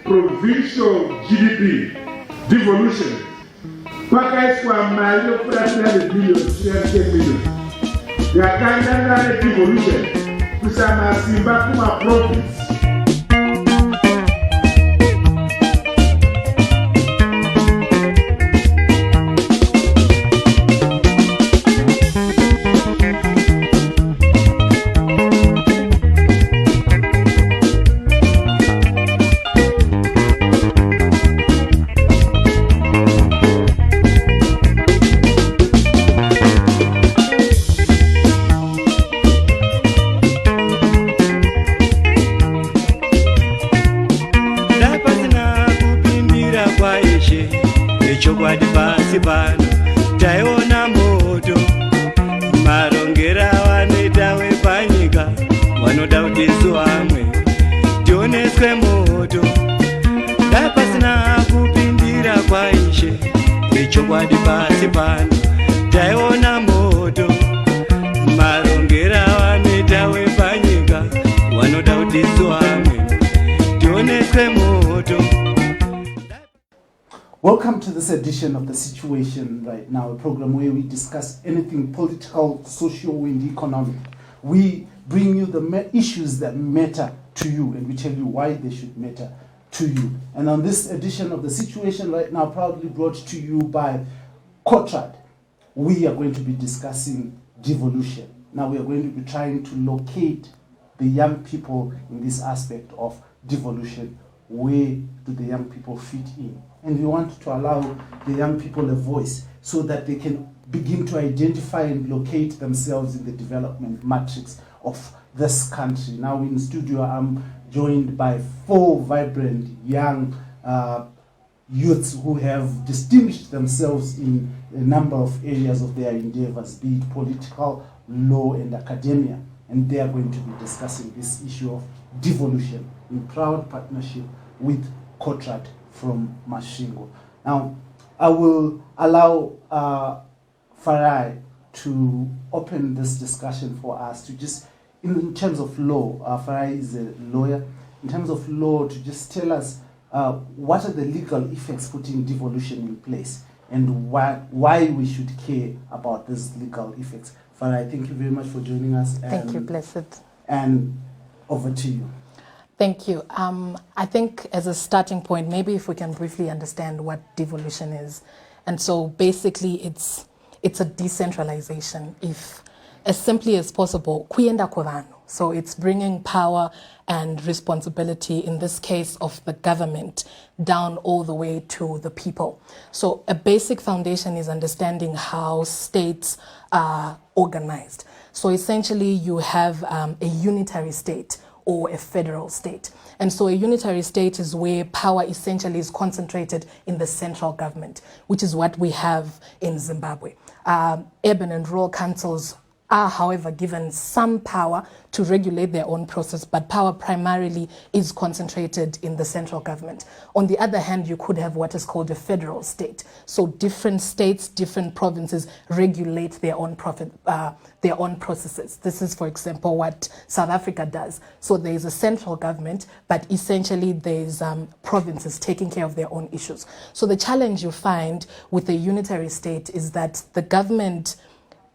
provincial GDP, devolution. Pakaiswa mali operational billions, 10 million. Yakanga devolution, kusama simba kuma profits. Taiona moto marongera vanoita wepanyika vanoda kudisu vamwe tioneswe moto dai pasina kupindira kwaishe nechokwadi pasi pano taiona moto marongera vanoita wepanyika vanoda kudisu vamwe tioneswe moto. Welcome to this edition of The Situation Right Now, a program where we discuss anything political, social, and economic. We bring you the issues that matter to you, and we tell you why they should matter to you. And on this edition of The Situation Right Now, proudly brought to you by COTRAD, we are going to be discussing devolution. Now we are going to be trying to locate the young people in this aspect of devolution. Where do the young people fit in? And we want to allow the young people a voice so that they can begin to identify and locate themselves in the development matrix of this country. Now in studio, I'm joined by 4 vibrant young youths who have distinguished themselves in a number of areas of their endeavors, be it political, law, and academia. And they are going to be discussing this issue of devolution in proud partnership with COTRAD from Masvingo. Now, I will allow Farai to open this discussion for us to just, in terms of law, Farai is a lawyer, in terms of law, to just tell us what are the legal effects putting devolution in place and why we should care about these legal effects. Farai, thank you very much for joining us. Thank you, Blessed. And over to you. Thank you. I think as a starting point, maybe if we can briefly understand what devolution is. And so basically it's a decentralization, if as simply as possible, kuyenda kwa vanhu. So it's bringing power and responsibility, in this case of the government, down all the way to the people. So a basic foundation is understanding how states are organized. So essentially you have a unitary state or a federal state. And so a unitary state is where power essentially is concentrated in the central government, which is what we have in Zimbabwe. Urban and rural councils are, however, given some power to regulate their own process, but power primarily is concentrated in the central government. On the other hand, you could have what is called a federal state. So different states, different provinces regulate their own processes. This is, for example, what South Africa does. So there is a central government, but essentially there's provinces taking care of their own issues. So the challenge you find with a unitary state is that the government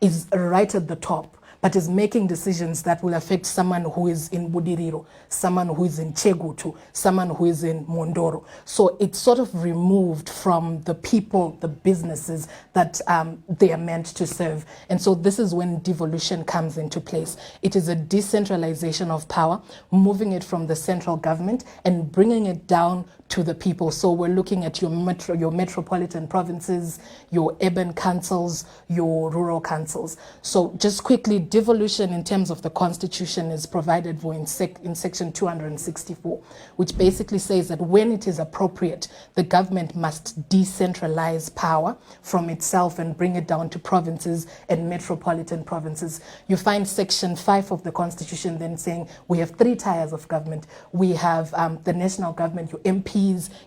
is right at the top, but is making decisions that will affect someone who is in Budiriro, someone who is in Chegutu, someone who is in Mondoro. So it's sort of removed from the people, the businesses that they are meant to serve. And so this is when devolution comes into place. It is a decentralization of power, moving it from the central government and bringing it down to the people. So we're looking at your metropolitan provinces, your urban councils, your rural councils. So just quickly, devolution in terms of the Constitution is provided for in section 264, which basically says that when it is appropriate, the government must decentralize power from itself and bring it down to provinces and metropolitan provinces. You find section 5 of the Constitution then saying we have 3 tiers of government. We have the national government, your MPs,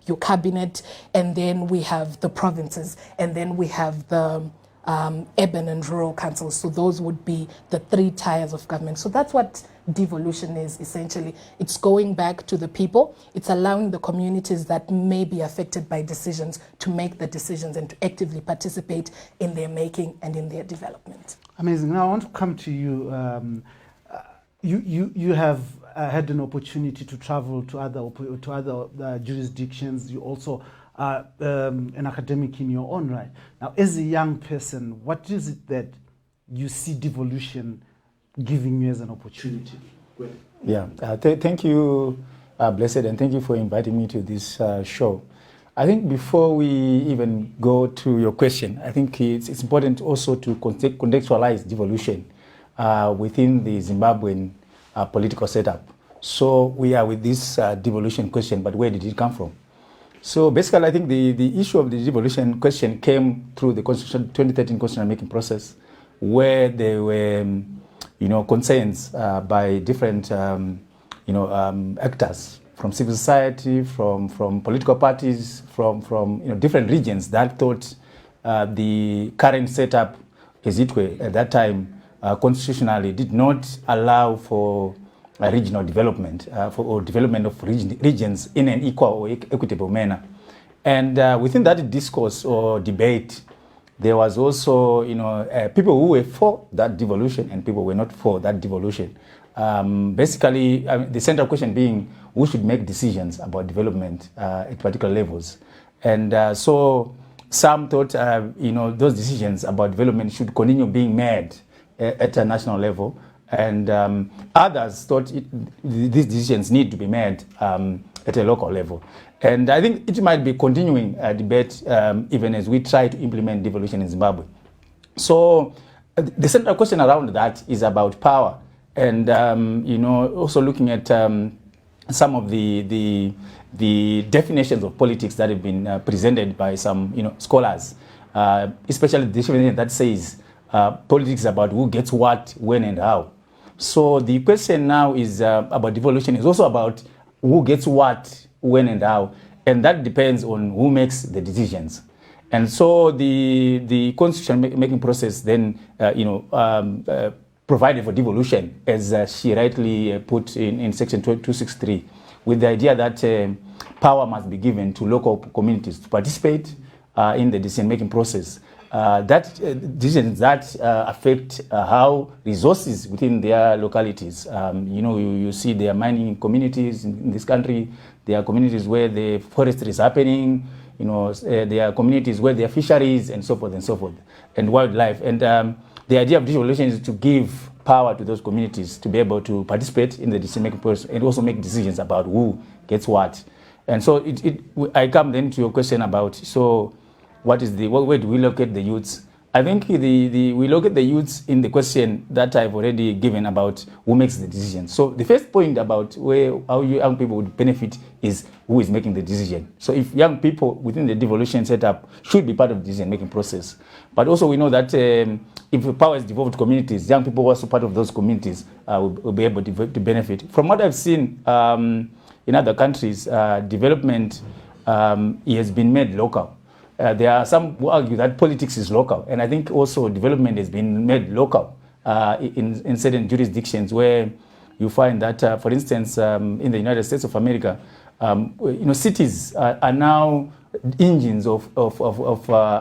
your cabinet, and then we have the provinces, and then we have the urban and rural councils. So those would be the 3 tiers of government. So that's what devolution is essentially. It's going back to the people. It's allowing the communities that may be affected by decisions to make the decisions and to actively participate in their making and in their development. Amazing. Now I want to come to you. You have had an opportunity to travel to other jurisdictions. You also are an academic in your own right. Now, as a young person, what is it that you see devolution giving you as an opportunity? Yeah, thank you, Blessed, and thank you for inviting me to this show. I think before we even go to your question, I think it's important also to contextualize devolution within the Zimbabwean political setup. So we are with this devolution question, but where did it come from? So basically, I think the issue of the devolution question came through the 2013 constitutional making process, where there were concerns by different actors from civil society, from political parties, from different regions that thought the current setup, as it were, at that time, constitutionally did not allow for regional development, or development of regions in an equal or equitable manner. And within that discourse or debate, there was also, people who were for that devolution and people who were not for that devolution. Basically, the central question being who should make decisions about development at particular levels. And so some thought, those decisions about development should continue being made at a national level. And others thought these decisions need to be made at a local level. And I think it might be continuing a debate even as we try to implement devolution in Zimbabwe. So the central question around that is about power. And, also looking at some of the definitions of politics that have been presented by some, scholars, especially the definition that says politics is about who gets what, when, and how. So the question now is about devolution is also about who gets what, when, and how, and that depends on who makes the decisions. And so the constitution making process then, provided for devolution, as she rightly put in section 263, with the idea that power must be given to local communities to participate in the decision-making process. Decisions that affect how resources within their localities. You see there are mining communities in this country. There are communities where the forestry is happening. There are communities where there are fisheries and so forth, and wildlife. And the idea of devolution is to give power to those communities to be able to participate in the decision-making process and also make decisions about who gets what. And so I come then to your question about, so where do we locate the youths? I think we locate the youths in the question that I've already given about who makes the decision. So the first point about how young people would benefit is who is making the decision. So if young people within the devolution setup should be part of the decision-making process. But also we know that if power is devolved to communities, young people who are also part of those communities will be able to benefit. From what I've seen in other countries, development has been made local. There are some who argue that politics is local, and I think also development has been made local in certain jurisdictions where you find that, for instance, in the United States of America, cities are now engines of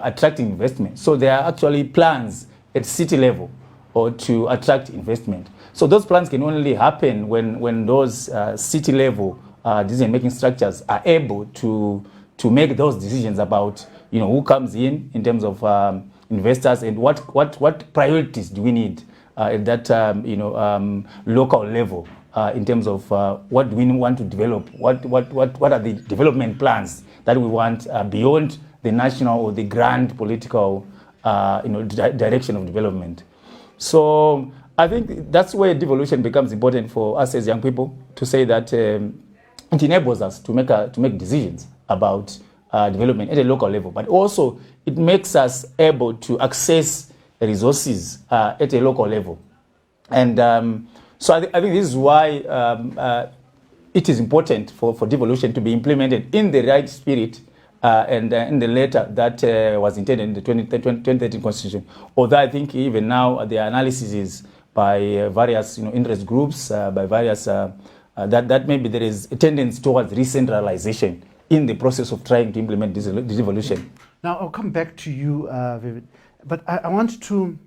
attracting investment. So there are actually plans at city level or to attract investment. So those plans can only happen when those city level decision-making structures are able to make those decisions about who comes in terms of investors and what priorities do we need at that local level in terms of what do we want to develop, what are the development plans that we want beyond the national or the grand political direction of development. So I think that's where devolution becomes important for us as young people, to say that it enables us to make decisions about development at a local level, but also it makes us able to access resources at a local level. And so I think this is why it is important for devolution to be implemented in the right spirit and in the letter that was intended in the 2013 Constitution. Although I think even now the analysis is by various interest groups, by various, that maybe there is a tendency towards re-centralization in the process of trying to implement this devolution. Now, I'll come back to you, Vivid, but I want to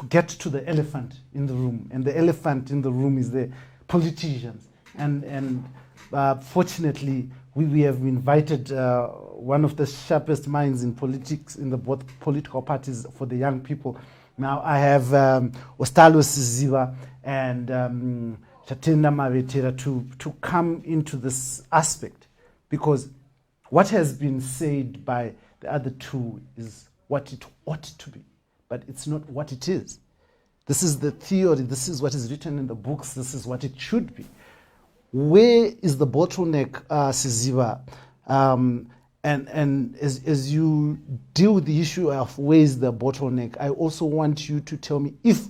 get to the elephant in the room, and the elephant in the room is the politicians. And fortunately, we have invited one of the sharpest minds in politics, in the both political parties for the young people. Now, I have Ostalo Siziva and Chatenda Mavetera to come into this aspect, because what has been said by the other two is what it ought to be, but it's not what it is. This is the theory, this is what is written in the books, this is what it should be. Where is the bottleneck, Siziva? And as you deal with the issue of where is the bottleneck, I also want you to tell me if,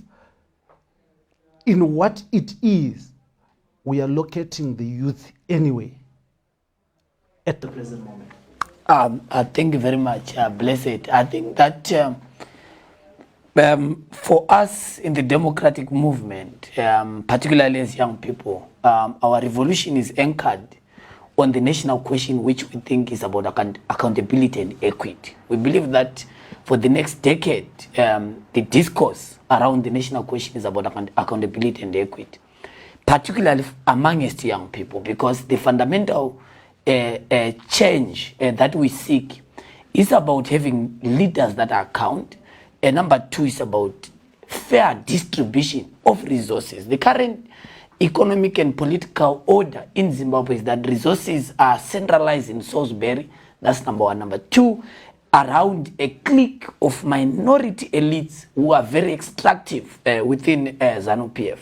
in what it is, we are locating the youth anyway at the present moment. Thank you very much, Blessed. I think that for us in the democratic movement, particularly as young people, our revolution is anchored on the national question, which we think is about accountability and equity. We believe that for the next decade, the discourse around the national question is about accountability and equity, particularly amongst young people, because the fundamental change that we seek is about having leaders that account, and number two is about fair distribution of resources. The current economic and political order in Zimbabwe is that resources are centralized in Salisbury. That's number one. Number two, around a clique of minority elites who are very extractive within Zanu-PF.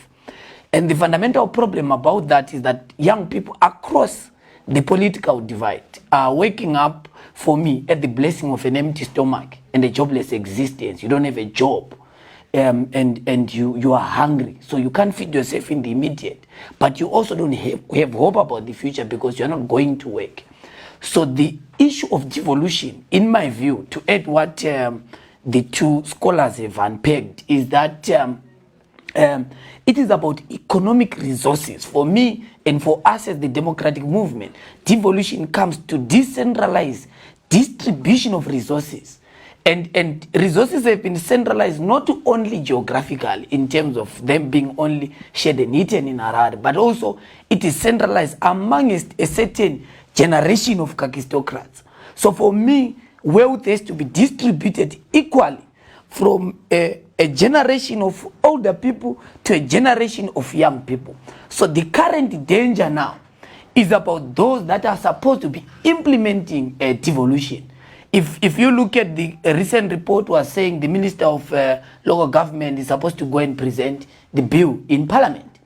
And the fundamental problem about that is that young people across the political divide are waking up, for me, at the blessing of an empty stomach and a jobless existence. You don't have a job. And you are hungry, so you can't feed yourself in the immediate, but you also don't have hope about the future because you're not going to work. So the issue of devolution, in my view, to add what the two scholars have unpegged, is that it is about economic resources. For me and for us as the democratic movement, devolution comes to decentralize distribution of resources. And resources have been centralized not only geographically in terms of them being only shared and eaten in Harare, but also it is centralized amongst a certain generation of kakistocrats. So for me, wealth has to be distributed equally from a generation of older people to a generation of young people. So the current danger now is about those that are supposed to be implementing devolution. If you look at the recent report was saying the Minister of Local Government is supposed to go and present the bill in Parliament.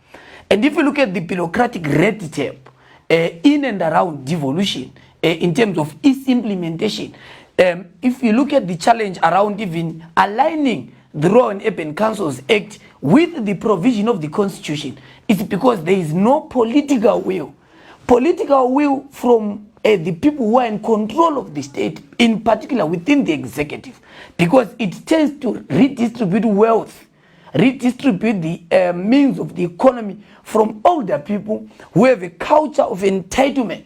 And if you look at the bureaucratic red tape in and around devolution in terms of its implementation, if you look at the challenge around even aligning the Rural and Urban Councils Act with the provision of the Constitution, it's because there is no political will. Political will from the people who are in control of the state, in particular within the executive, because it tends to redistribute wealth, redistribute the means of the economy from older people who have a culture of entitlement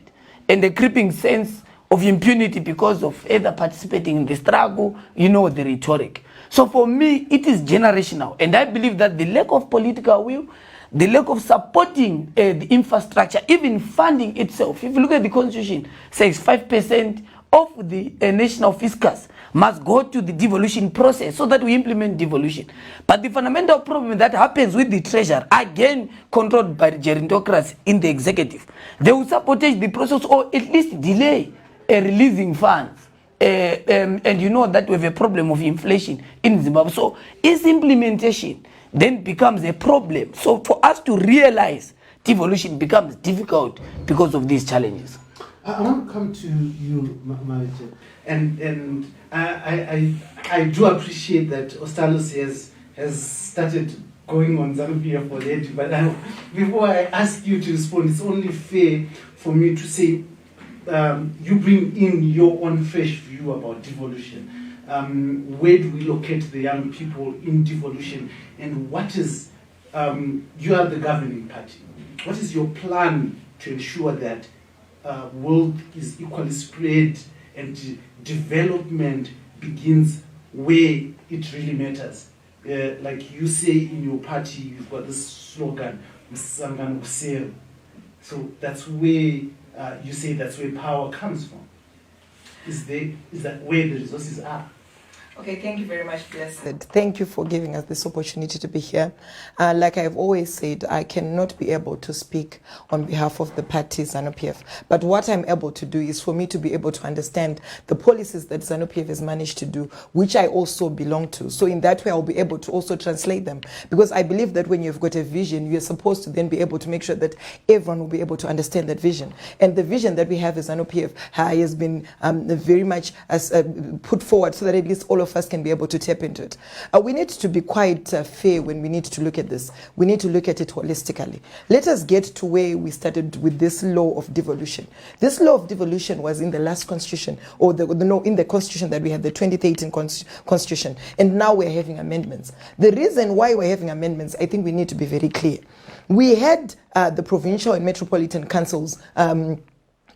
and a creeping sense of impunity because of either participating in the struggle, the rhetoric. So for me, it is generational, and I believe that the lack of political will, the lack of supporting the infrastructure, even funding itself. If you look at the Constitution, says 5% of the national fiscus must go to the devolution process so that we implement devolution. But the fundamental problem that happens with the treasury, again controlled by the gerontocrats in the executive, they will sabotage the process or at least delay releasing funds. And you know that we have a problem of inflation in Zimbabwe. So its implementation then becomes a problem. So for us to realize devolution becomes difficult because of these challenges. I want to come to you, Marite, and I do appreciate that Ostalos has started going on Zanu-PF already, but before I ask you to respond, it's only fair for me to say, you bring in your own fresh view about devolution. Where do we locate the young people in devolution, and what is, you are the governing party, what is your plan to ensure that wealth is equally spread and development begins where it really matters? Like you say in your party, you've got this slogan, "Msangano kusero." So that's where you say that's where power comes from. Is that where the resources are? Okay, thank you very much, Blessed. Thank you for giving us this opportunity to be here. Like I've always said, I cannot be able to speak on behalf of the party Zanu-PF. But what I'm able to do is for me to be able to understand the policies that Zanu-PF has managed to do, which I also belong to. So in that way, I'll be able to also translate them. Because I believe that when you've got a vision, you're supposed to then be able to make sure that everyone will be able to understand that vision. And the vision that we have as Zanu-PF has been very much put forward so that at least all of us can be able to tap into it. We need to be quite fair when we need to look at this. We need to look at it holistically. Let us get to where we started with this law of devolution. This law of devolution was in the last constitution, or in the constitution that we had, the 2013 constitution, and now we're having amendments. The reason why we're having amendments, I think we need to be very clear. We had the provincial and metropolitan councils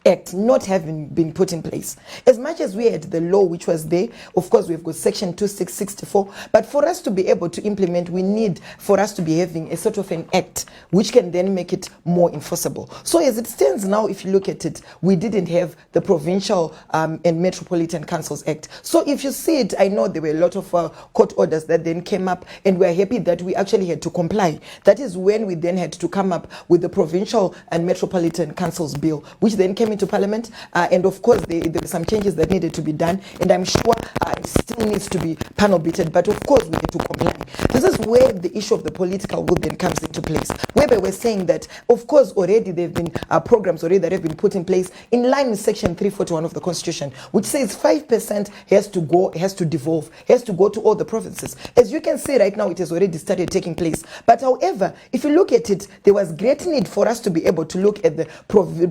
Act not having been put in place. As much as we had the law which was there, of course we've got section 2664, but for us to be able to implement, we need for us to be having a sort of an act which can then make it more enforceable. So as it stands now, if you look at it, we didn't have the Provincial and Metropolitan Councils Act. So if you see it, I know there were a lot of court orders that then came up, and we're happy that we actually had to comply. That is when we then had to come up with the Provincial and Metropolitan Councils Bill, which then came into Parliament, and of course there were some changes that needed to be done, and I'm sure it still needs to be panel beaten, but of course we need to comply. This is where the issue of the political will then comes into place, whereby we're saying that of course already there have been programs already that have been put in place in line with section 341 of the Constitution, which says 5% has to devolve, has to go to all the provinces. As you can see right now, it has already started taking place. But however, if you look at it, there was great need for us to be able to look at the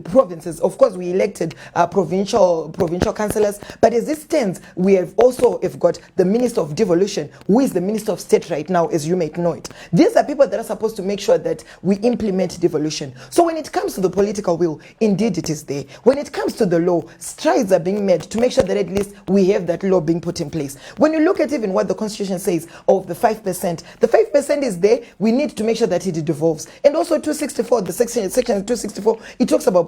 provinces. Of course, we elected provincial councillors, but as it stands, we have also got the Minister of Devolution, who is the Minister of State right now, as you may know it. These are people that are supposed to make sure that we implement devolution. So when it comes to the political will, indeed it is there. When it comes to the law, strides are being made to make sure that at least we have that law being put in place. When you look at even what the Constitution says of the 5%, the 5% is there. We need to make sure that it devolves. And also 264, the section 264, it talks about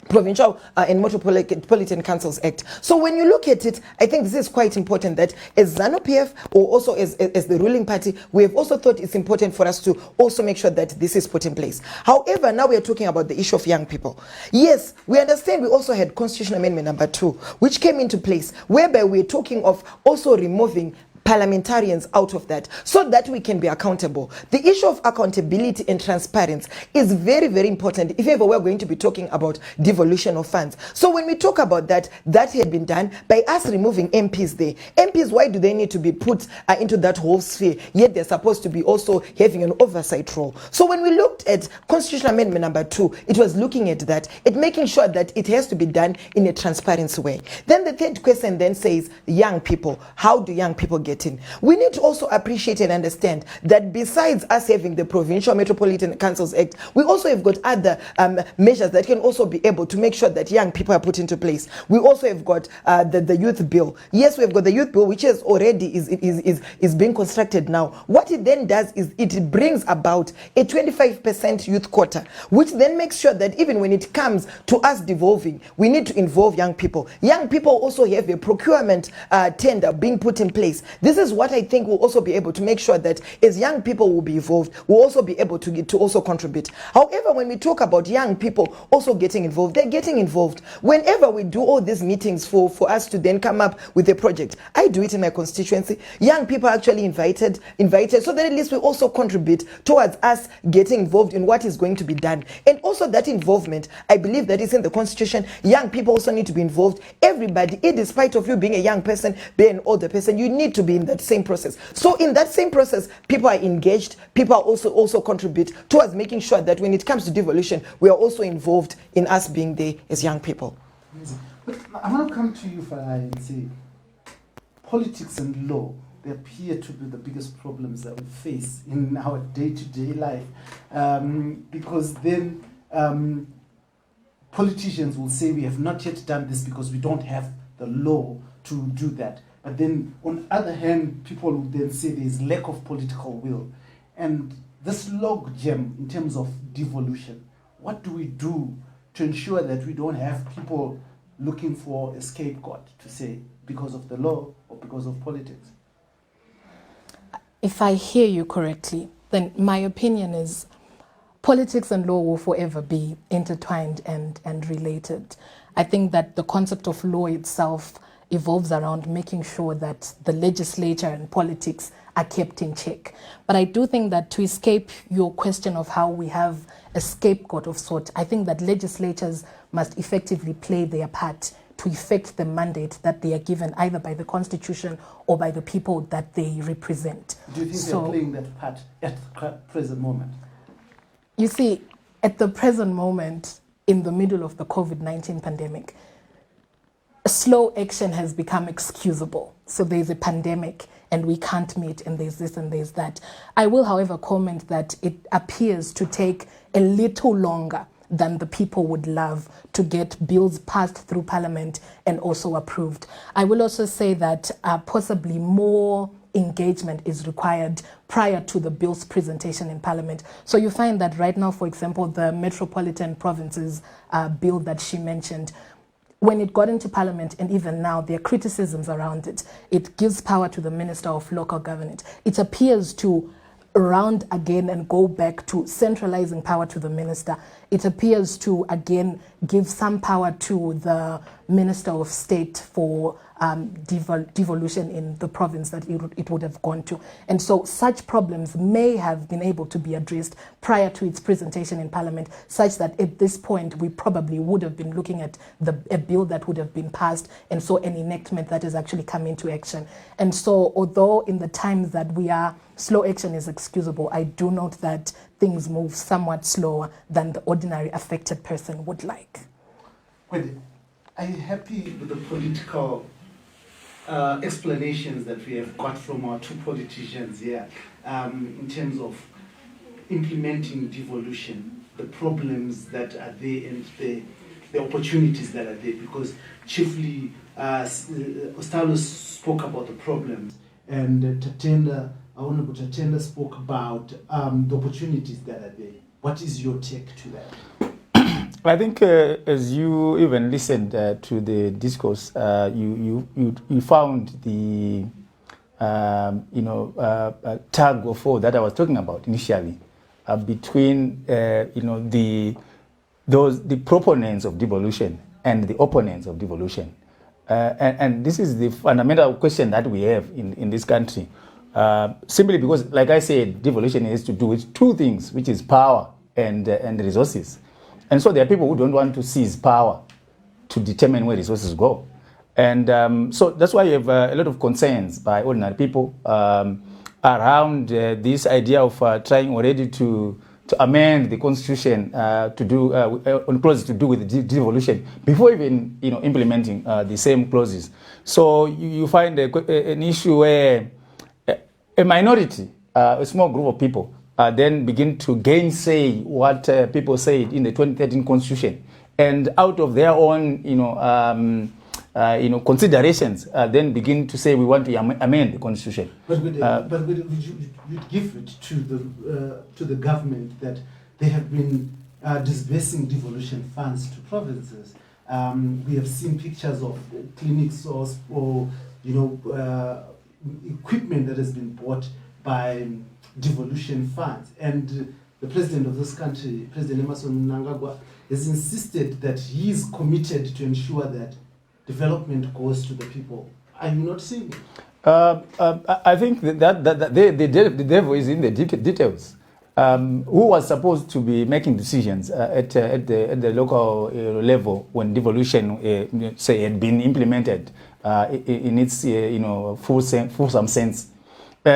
Provincial and Metropolitan Councils Act. So when you look at it, I think this is quite important that as Zanu-PF, or also as the ruling party, we have also thought it's important for us to also make sure that this is put in place. However, now we are talking about the issue of young people. Yes, we understand we also had Constitutional Amendment number 2, which came into place, whereby we're talking of also removing parliamentarians out of that so that we can be accountable. The issue of accountability and transparency is very, very important if ever we're going to be talking about devolution of funds. So when we talk about that, that had been done by us removing MPs there. MPs, why do they need to be put into that whole sphere? Yet they're supposed to be also having an oversight role. So when we looked at Constitutional Amendment number 2, it was looking at that, making sure that it has to be done in a transparent way. Then the third question then says, young people. How do young people get in? We need to also appreciate and understand that besides us having the Provincial Metropolitan Councils Act, we also have got other measures that can also be able to make sure that young people are put into place. We also have got the youth bill. Yes, we have got the youth bill, which is already is being constructed now. What it then does is it brings about a 25% youth quota, which then makes sure that even when it comes to us devolving, we need to involve young people. Young people also have a procurement tender being put in place. This is what I think will also be able to make sure that as young people will be involved, we'll also be able to also contribute. However, when we talk about young people also getting involved, they're getting involved. Whenever we do all these meetings for us to then come up with a project, I do it in my constituency. Young people are actually invited so that at least we also contribute towards us getting involved in what is going to be done. And also that involvement, I believe that is in the Constitution. Young people also need to be involved. Everybody, despite of you being a young person, being an older person, you need to be be in that same process. So in that same process, people are engaged, people are also contribute towards making sure that when it comes to devolution, we are also involved in us being there as young people. Amazing. But I want to come to you, Farah, and say, politics and law, they appear to be the biggest problems that we face in our day-to-day life. Because then politicians will say we have not yet done this because we don't have the law to do that. But then on the other hand, people will then say there is lack of political will. And this log jam in terms of devolution, what do we do to ensure that we don't have people looking for a scapegoat to say because of the law or because of politics? If I hear you correctly, then my opinion is politics and law will forever be intertwined and related. I think that the concept of law itself evolves around making sure that the legislature and politics are kept in check. But I do think that to escape your question of how we have a scapegoat of sort, I think that legislatures must effectively play their part to effect the mandate that they are given either by the Constitution or by the people that they represent. Do you think they're playing that part at the present moment? You see, at the present moment, in the middle of the COVID-19 pandemic, slow action has become excusable. So there's a pandemic and we can't meet and there's this and there's that. I will, however, comment that it appears to take a little longer than the people would love to get bills passed through Parliament and also approved. I will also say that possibly more engagement is required prior to the bill's presentation in Parliament. So you find that right now, for example, the Metropolitan Provinces bill that she mentioned, when it got into Parliament and even now, there are criticisms around it. It gives power to the Minister of Local Government. It appears to round again and go back to centralizing power to the minister. It appears to again give some power to the Minister of State for devolution in the province that it would have gone to. And so such problems may have been able to be addressed prior to its presentation in Parliament, such that at this point we probably would have been looking at a bill that would have been passed, and so an enactment that has actually come into action. And so although in the times that we are, slow action is excusable, I do note that things move somewhat slower than the ordinary affected person would like. Well, are you happy with the political explanations that we have got from our two politicians here in terms of implementing devolution, the problems that are there and the opportunities that are there? Because chiefly Ostalo spoke about the problems and Tatenda, Honorable Tatenda spoke about the opportunities that are there. What is your take to that? I think as you even listened to the discourse, you found the tug of war that I was talking about initially between the proponents of devolution and the opponents of devolution, and this is the fundamental question that we have in this country. Simply because, like I said, devolution has to do with two things, which is power and resources. And so there are people who don't want to seize power to determine where resources go. And so that's why you have a lot of concerns by ordinary people around this idea of trying already to amend the constitution to do on clauses to do with devolution before even implementing the same clauses. So you find an issue where a minority, a small group of people, then begin to gainsay what people said in the 2013 Constitution, and out of their own, considerations, then begin to say we want to amend the Constitution. But would you give it to the government that they have been disbursing devolution funds to provinces? We have seen pictures of clinics or equipment that has been bought by devolution funds, and the president of this country, President Emerson Mnangagwa, has insisted that he is committed to ensure that development goes to the people. Are you not seeing it? I think that the devil is in the details. Who was supposed to be making decisions at the local level when devolution, say, had been implemented in its fulsome sense.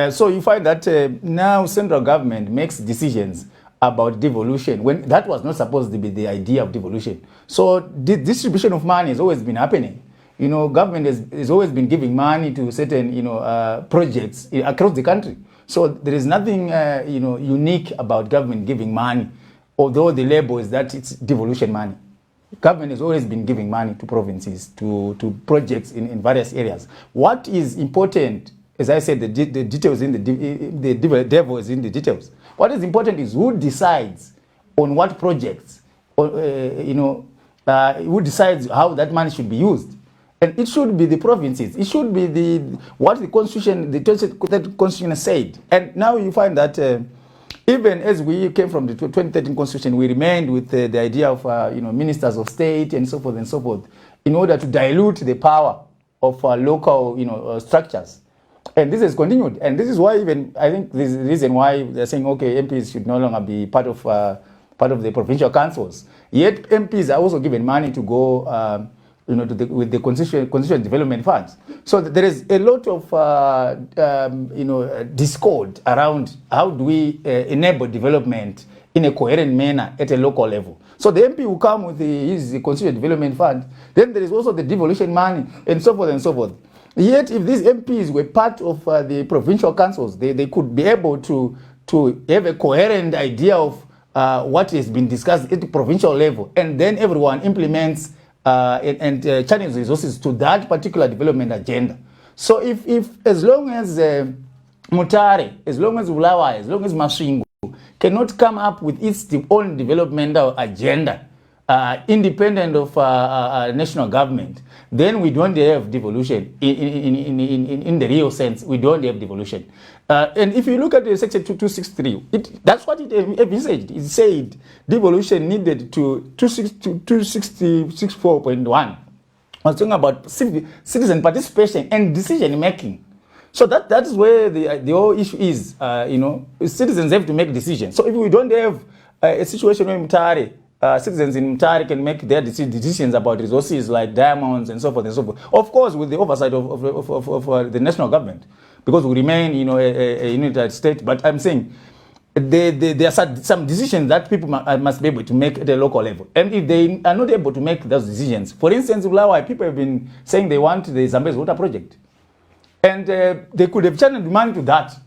So you find that now central government makes decisions about devolution when that was not supposed to be the idea of devolution. So the distribution of money has always been happening. Government has always been giving money to certain projects across the country. So there is nothing unique about government giving money, although the label is that it's devolution money. Government has always been giving money to provinces, to projects in various areas. What is important, as I said, the details in the devil is in the details. What is important is who decides on what projects, who decides how that money should be used. And it should be the provinces. It should be what the Constitution said. And now you find that even as we came from the 2013 Constitution, we remained with the idea of ministers of state and so forth, in order to dilute the power of local structures. And this has continued. And this is why even I think this is the reason why they're saying, okay, MPs should no longer be part of the provincial councils. Yet MPs are also given money to go with the constituent development funds. So there is a lot of discord around how do we enable development in a coherent manner at a local level. So the MP will come with his constituent development fund. Then there is also the devolution money and so forth and so forth. Yet if these MPs were part of the provincial councils, they could be able to have a coherent idea of what has been discussed at the provincial level, and then everyone implements and channels resources to that particular development agenda. So if as long as Mutare, as long as Ulawa, as long as Masvingo cannot come up with its own developmental agenda, independent of national government, then we don't have devolution in the real sense. We don't have devolution. And if you look at the section 263, that's what it envisaged. It said devolution needed to 264.1. I was talking about citizen participation and decision making. So that is where the whole issue is. Citizens have to make decisions. So if we don't have a situation where Mutare, citizens in Mutare can make their decisions about resources like diamonds and so forth and so forth, of course with the oversight of the national government, because we remain a united state. But I'm saying there are some decisions that people must be able to make at a local level. And if they are not able to make those decisions, for instance, people have been saying they want the Zambezi water project. And they could have channeled money to that,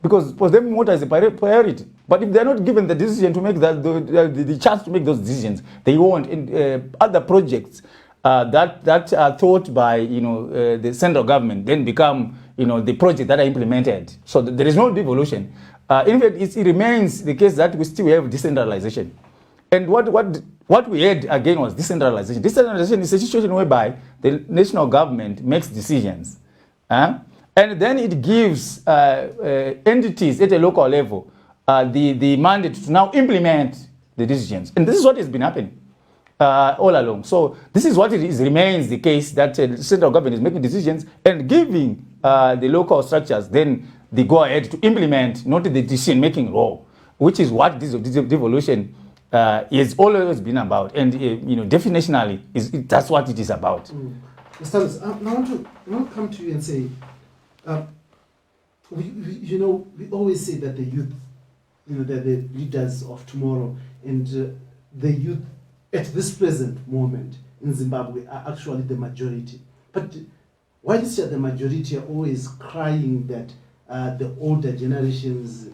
because for them water is a priority. But if they're not given the decision to make the chance to make those decisions, they want other projects that are thought by the central government then become the project that are implemented. So there is no devolution. In fact, it remains the case that we still have decentralization. And what we had again was decentralization. Decentralization is a situation whereby the national government makes decisions. And then it gives entities at a local level the mandate to now implement the decisions. And this is what has been happening all along. So this is what remains the case, that the central government is making decisions and giving the local structures then the go-ahead to implement, not the decision-making role, which is what this devolution has always been about. And definitionally, that's what it is about. Mr. Thomas, I want to come to you and say, we always say that the youth, they're the leaders of tomorrow, and the youth at this present moment in Zimbabwe are actually the majority. But why is it the majority are always crying that the older generations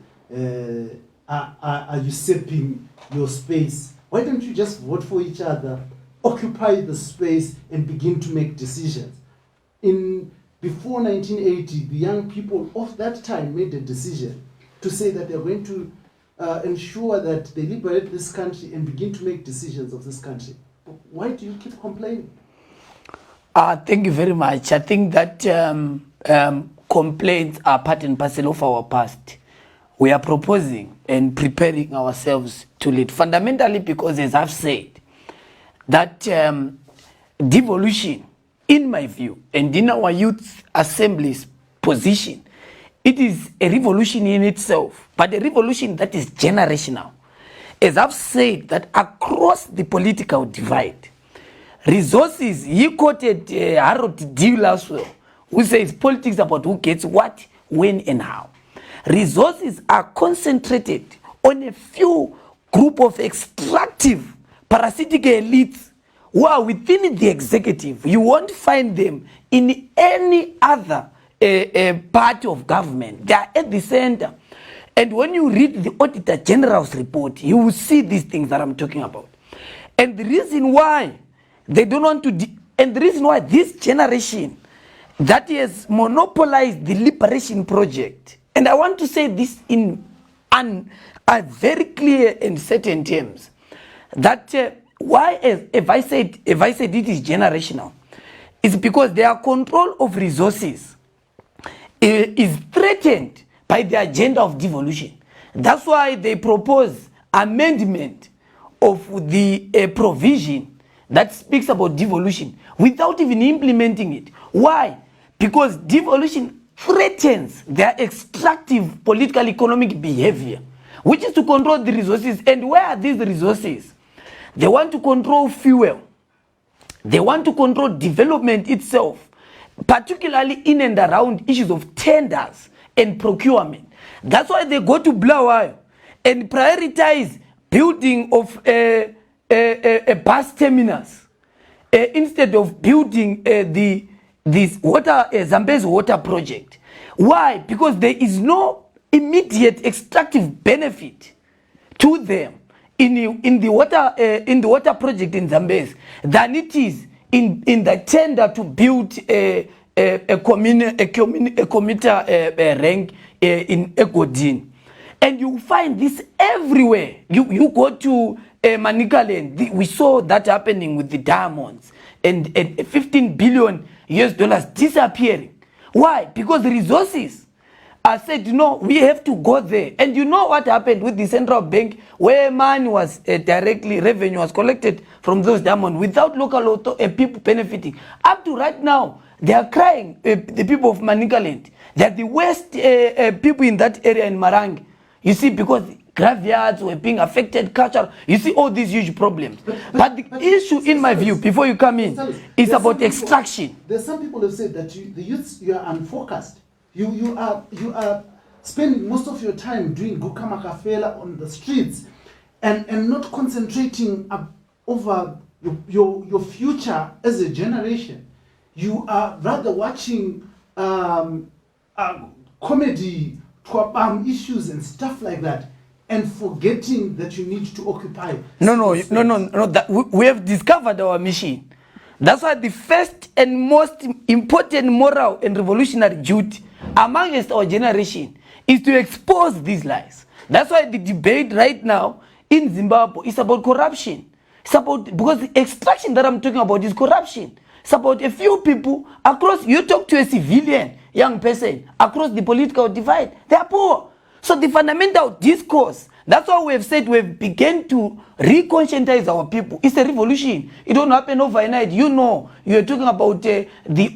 are usurping your space? Why don't you just vote for each other, occupy the space, and begin to make decisions? Before 1980, the young people of that time made a decision to say that they're going to ensure that they liberate this country and begin to make decisions of this country. Why do you keep complaining? Thank you very much. I think that complaints are part and parcel of our past. We are proposing and preparing ourselves to lead. Fundamentally because, as I've said, that devolution, in my view, and in our youth assembly's position, it is a revolution in itself, but a revolution that is generational. As I've said, that across the political divide, Resources, he quoted Harold D. Laswell, who says politics about who gets what, when, and how. Resources are concentrated on a few group of extractive parasitic elites who are within the executive. You won't find them in any other part of government. They are at the center. And when you read the Auditor General's report, you will see these things that I'm talking about. And the reason why they don't want to, and the reason why this generation that has monopolized the liberation project, and I want to say this in a very clear and certain terms, that why, if I said it is generational, is because their control of resources is threatened by the agenda of devolution. That's why they propose amendment of the provision that speaks about devolution without even implementing it. Why? Because devolution threatens their extractive political economic behavior, which is to control the resources. And where are these resources? They want to control fuel. They want to control development itself, particularly in and around issues of tenders and procurement. That's why they go to Bulawayo and prioritize building of a bus terminus instead of building this Zambezi water project. Why? Because there is no immediate extractive benefit to them in the water project in Zambezi than it is in the tender to build a commuter rank in Egodin. And you find this everywhere. You go to Manicaland, we saw that happening with the diamonds and $15 billion disappearing. Why? Because the resources are said, no, we have to go there. And you know what happened with the central bank, where money was revenue was collected from those diamonds without local people benefiting. Up to right now, they are crying, the people of Manicaland. They are the worst people in that area in Marang. You see, because graveyards were being affected, culture. You see all these huge problems. But the issue, in my view, before you come in, is about extraction. There's some people who have said that the youths, you are unfocused. You are spending most of your time doing gukamakafela on the streets and not concentrating over your future as a generation. You are rather watching comedy, issues and stuff like that, and forgetting that you need to occupy. No. That we have discovered our mission. That's why the first and most important moral and revolutionary duty amongst our generation is to expose these lies. That's why the debate right now in Zimbabwe is about corruption. It's about, because the extraction that I'm talking about is corruption. It's about a few people across. You talk to a civilian young person across the political divide, they are poor. So the fundamental discourse, that's why we have said we've begun to re-conscientize our people. It's a revolution. It don't happen overnight. You know, you're talking about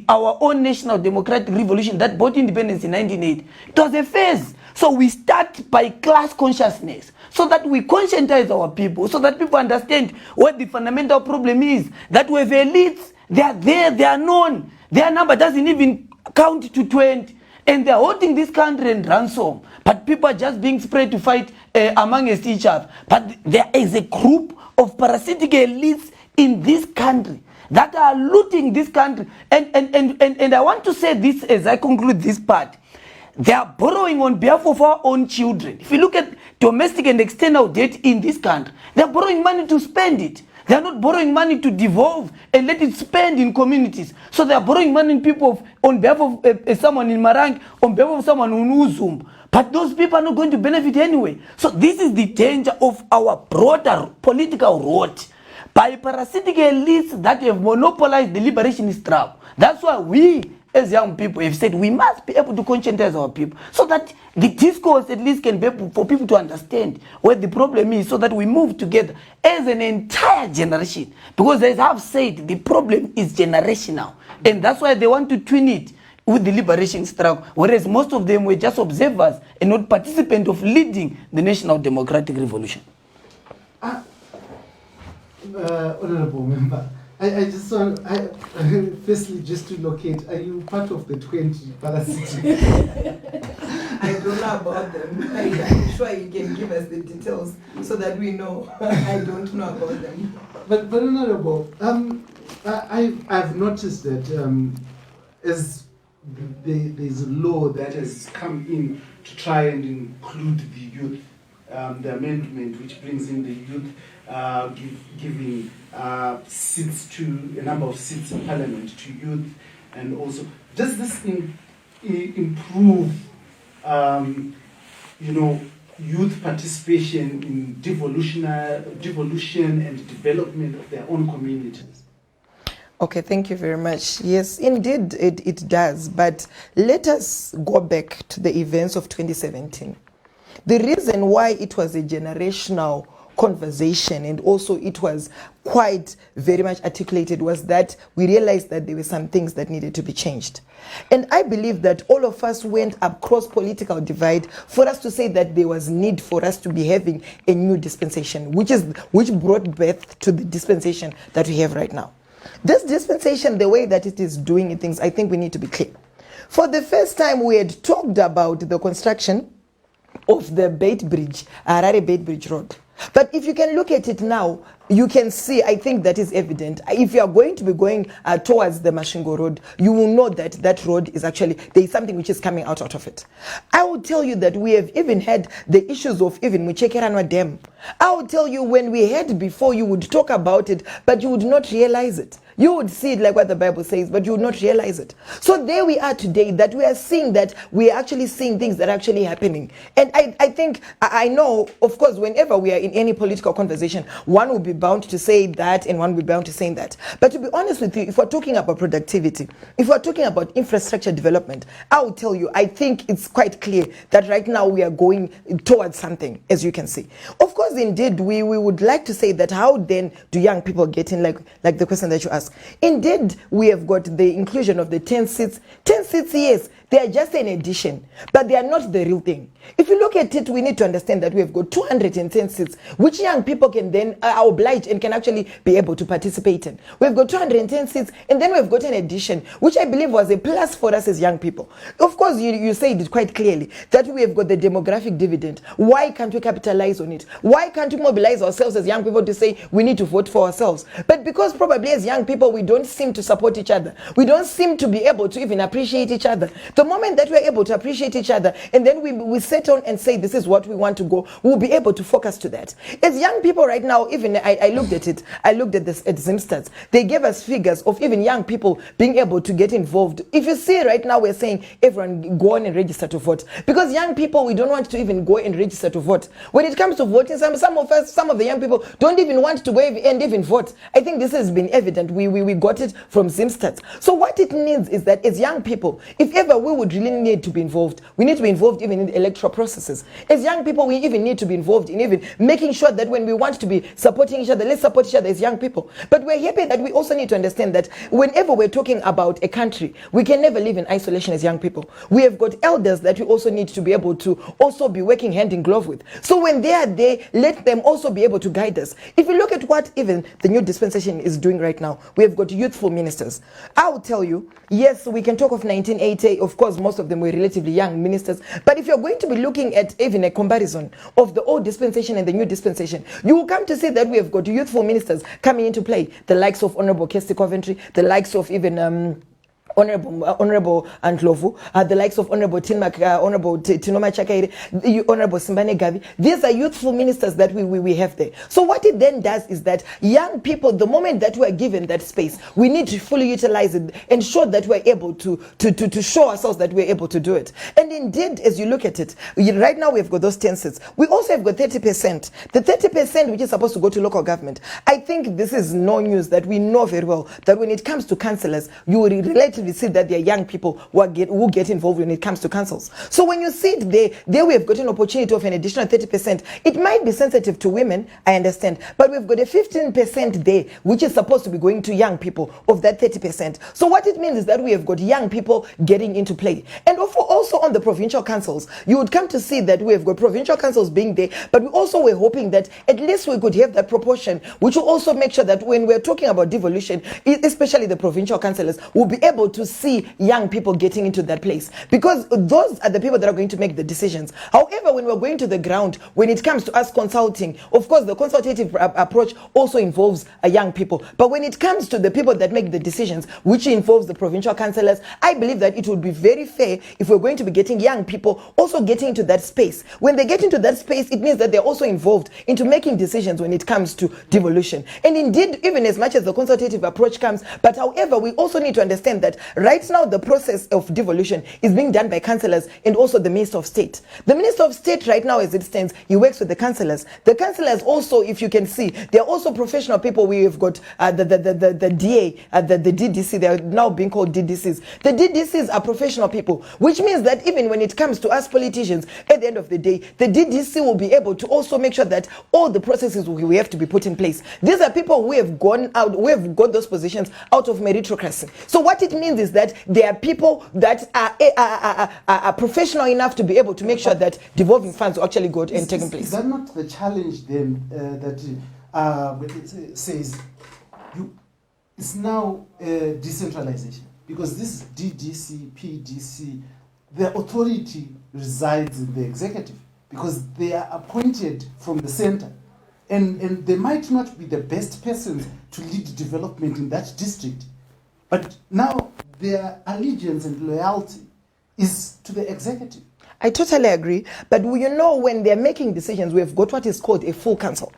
our own national democratic revolution that brought independence in 1980. It was a phase. So we start by class consciousness, so that we conscientize our people, so that people understand what the fundamental problem is. That we have elites, they are there, they are known. Their number doesn't even count to 20. And they are holding this country in ransom. But people are just being spread to fight amongst each other. But there is a group of parasitic elites in this country that are looting this country. And I want to say this as I conclude this part. They are borrowing on behalf of our own children. If you look at domestic and external debt in this country, they are borrowing money to spend it. They are not borrowing money to devolve and let it spend in communities. So they are borrowing money in people on behalf of someone in Marang, on behalf of someone in Uzum. But those people are not going to benefit anyway. So this is the danger of our broader political rot by parasitic elites that have monopolized the liberation struggle. That's why we, as young people, have said we must be able to conscientize our people so that the discourse at least can be able for people to understand where the problem is, so that we move together as an entire generation. Because as I've said, the problem is generational. And that's why they want to twin it with the liberation struggle, whereas most of them were just observers and not participants of leading the national democratic revolution. Honorable member, I just want, firstly, just to locate, are you part of the 20 parasitic? I don't know about them. I'm sure you can give us the details so that we know. I don't know about them. But Honorable, I've noticed that as there's a law that has come in to try and include the youth, the amendment which brings in the youth, giving seats to a number of seats in Parliament to youth, and also does this improve, youth participation in devolution and development of their own communities? Okay, thank you very much. Yes, indeed, it does. But let us go back to the events of 2017. The reason why it was a generational conversation, and also it was quite very much articulated, was that we realized that there were some things that needed to be changed. And I believe that all of us went across political divide for us to say that there was need for us to be having a new dispensation, which brought birth to the dispensation that we have right now. This dispensation, the way that it is doing things, I think we need to be clear. For the first time, we had talked about the construction of the Beit Bridge, Harare Beit Bridge Road. But if you can look at it now, you can see, I think that is evident. If you are going to be going towards the Mashingo Road, you will know that that road is actually, there is something which is coming out of it. I will tell you that we have even had the issues of even Muchekeranwa Dam. I will tell you, when we had before, you would talk about it, but you would not realize it. You would see it like what the Bible says, but you would not realize it. So there we are today, that we are seeing that we are actually seeing things that are actually happening. And I think, I know, of course, whenever we are in any political conversation, one will be bound to say that and one will be bound to say that. But to be honest with you, if we're talking about productivity, if we're talking about infrastructure development, I will tell you, I think it's quite clear that right now we are going towards something, as you can see. Of course, indeed, we would like to say that how then do young people get in, like the question that you asked. Indeed, we have got the inclusion of the 10 seats. 10 seats, yes, they are just an addition, but they are not the real thing. If you look at it, we need to understand that we have got 210 seats, which young people can then are obliged and can actually be able to participate in. We've got 210 seats, and then we've got an addition, which I believe was a plus for us as young people. Of course, you said it quite clearly, that we have got the demographic dividend. Why can't we capitalize on it? Why can't we mobilize ourselves as young people to say we need to vote for ourselves? But because probably as young people, we don't seem to support each other. We don't seem to be able to even appreciate each other. The moment that we're able to appreciate each other, and then we set on and say this is what we want to go, we'll be able to focus to that. As young people right now, even I looked at it, I looked at this at Zimstats. They gave us figures of even young people being able to get involved. If you see right now, we're saying everyone go on and register to vote. Because young people, we don't want to even go and register to vote. When it comes to voting, some of the young people don't even want to go and even vote. I think this has been evident. We got it from Zimstats. So what it needs is that as young people, if ever we would really need to be involved, we need to be involved even in the electoral processes. As young people, we even need to be involved in even making sure that when we want to be supporting each other, let's support each other as young people. But we're happy that we also need to understand that whenever we're talking about a country, we can never live in isolation as young people. We have got elders that we also need to be able to also be working hand in glove with. So when they are there, let them also be able to guide us. If you look at what even the new dispensation is doing right now, we have got youthful ministers. I will tell you, yes, we can talk of 1980. Of course, most of them were relatively young ministers. But if you're going to be looking at even a comparison of the old dispensation and the new dispensation, you will come to see that we have got youthful ministers coming into play. The likes of Honorable Kirsty Coventry, the likes of even Honorable Antlovu, the likes of Honorable Honorable Tinoma Chakaire, Honorable Simbane Gavi. These are youthful ministers that we have there. So what it then does is that young people, the moment that we are given that space, we need to fully utilize it and show that we're able to show ourselves that we're able to do it. And indeed, as you look at it, right now we've got those 10 seats. We also have got 30%. The 30% which is supposed to go to local government. I think this is no news, that we know very well that when it comes to councillors, you will relate relatively see that there are young people who get involved when it comes to councils. So when you see it there we have got an opportunity of an additional 30%. It might be sensitive to women, I understand, but we've got a 15% there, which is supposed to be going to young people of that 30%. So what it means is that we have got young people getting into play. And also on the provincial councils, you would come to see that we have got provincial councils being there, but we also were hoping that at least we could have that proportion, which will also make sure that when we're talking about devolution, especially the provincial councillors, will be able to see young people getting into that place, because those are the people that are going to make the decisions. However, when we're going to the ground, when it comes to us consulting, of course the consultative approach also involves young people, but when it comes to the people that make the decisions, which involves the provincial councillors, I believe that it would be very fair if we're going to be getting young people also getting into that space. When they get into that space, it means that they're also involved into making decisions when it comes to devolution. And indeed, even as much as the consultative approach comes, but however, we also need to understand that right now the process of devolution is being done by councillors and also the Minister of State. The Minister of State right now, as it stands, he works with the councillors. The councillors also, if you can see, they're also professional people. We have got the DA, the DDC, they're now being called DDCs. The DDCs are professional people, which means that even when it comes to us politicians, at the end of the day, the DDC will be able to also make sure that all the processes we have to be put in place. These are people who have gone out, who have got those positions out of meritocracy. So what it means is that there are people that are professional enough to be able to make sure that devolving funds will actually go and take place. Is that not the challenge then that it says it's now decentralization? Because this DDC, PDC, the authority resides in the executive because they are appointed from the center. And they might not be the best persons to lead development in that district. But now their allegiance and loyalty is to the executive. I totally agree. But when they're making decisions, we have got what is called a full council.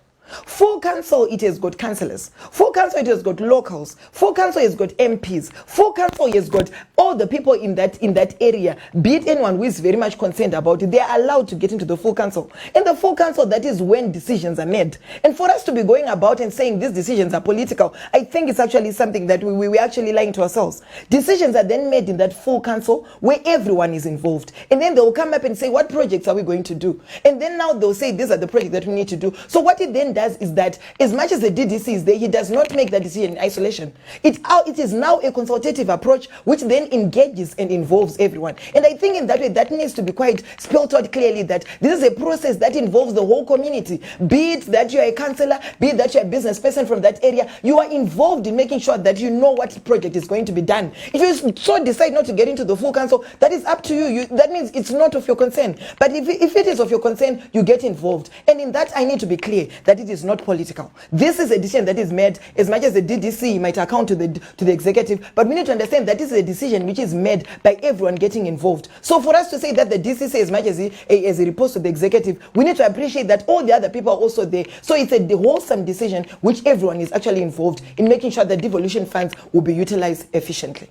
Full council, it has got councillors. Full council, it has got locals. Full council has got MPs. Full council has got all the people in that area, be it anyone who is very much concerned about it. They are allowed to get into the full council. And the full council, that is when decisions are made. And for us to be going about and saying these decisions are political, I think it's actually something that we're actually lying to ourselves. Decisions are then made in that full council where everyone is involved. And then they'll come up and say, what projects are we going to do? And then now they'll say, these are the projects that we need to do. So what it then does is that as much as the DDC is there, he does not make that decision in isolation. It is now a consultative approach which then engages and involves everyone. And I think in that way, that needs to be quite spelled out clearly that this is a process that involves the whole community. Be it that you're a councillor, be it that you're a business person from that area, you are involved in making sure that you know what project is going to be done. If you so decide not to get into the full council, that is up to you. That means it's not of your concern. But if it is of your concern, you get involved. And in that, I need to be clear that it is not political. This is a decision that is made, as much as the DDC might account to the executive, but we need to understand that this is a decision which is made by everyone getting involved. So for us to say that the DCC, as much as it reports to the executive, we need to appreciate that all the other people are also there. So it's a wholesome decision which everyone is actually involved in making sure that devolution funds will be utilized efficiently.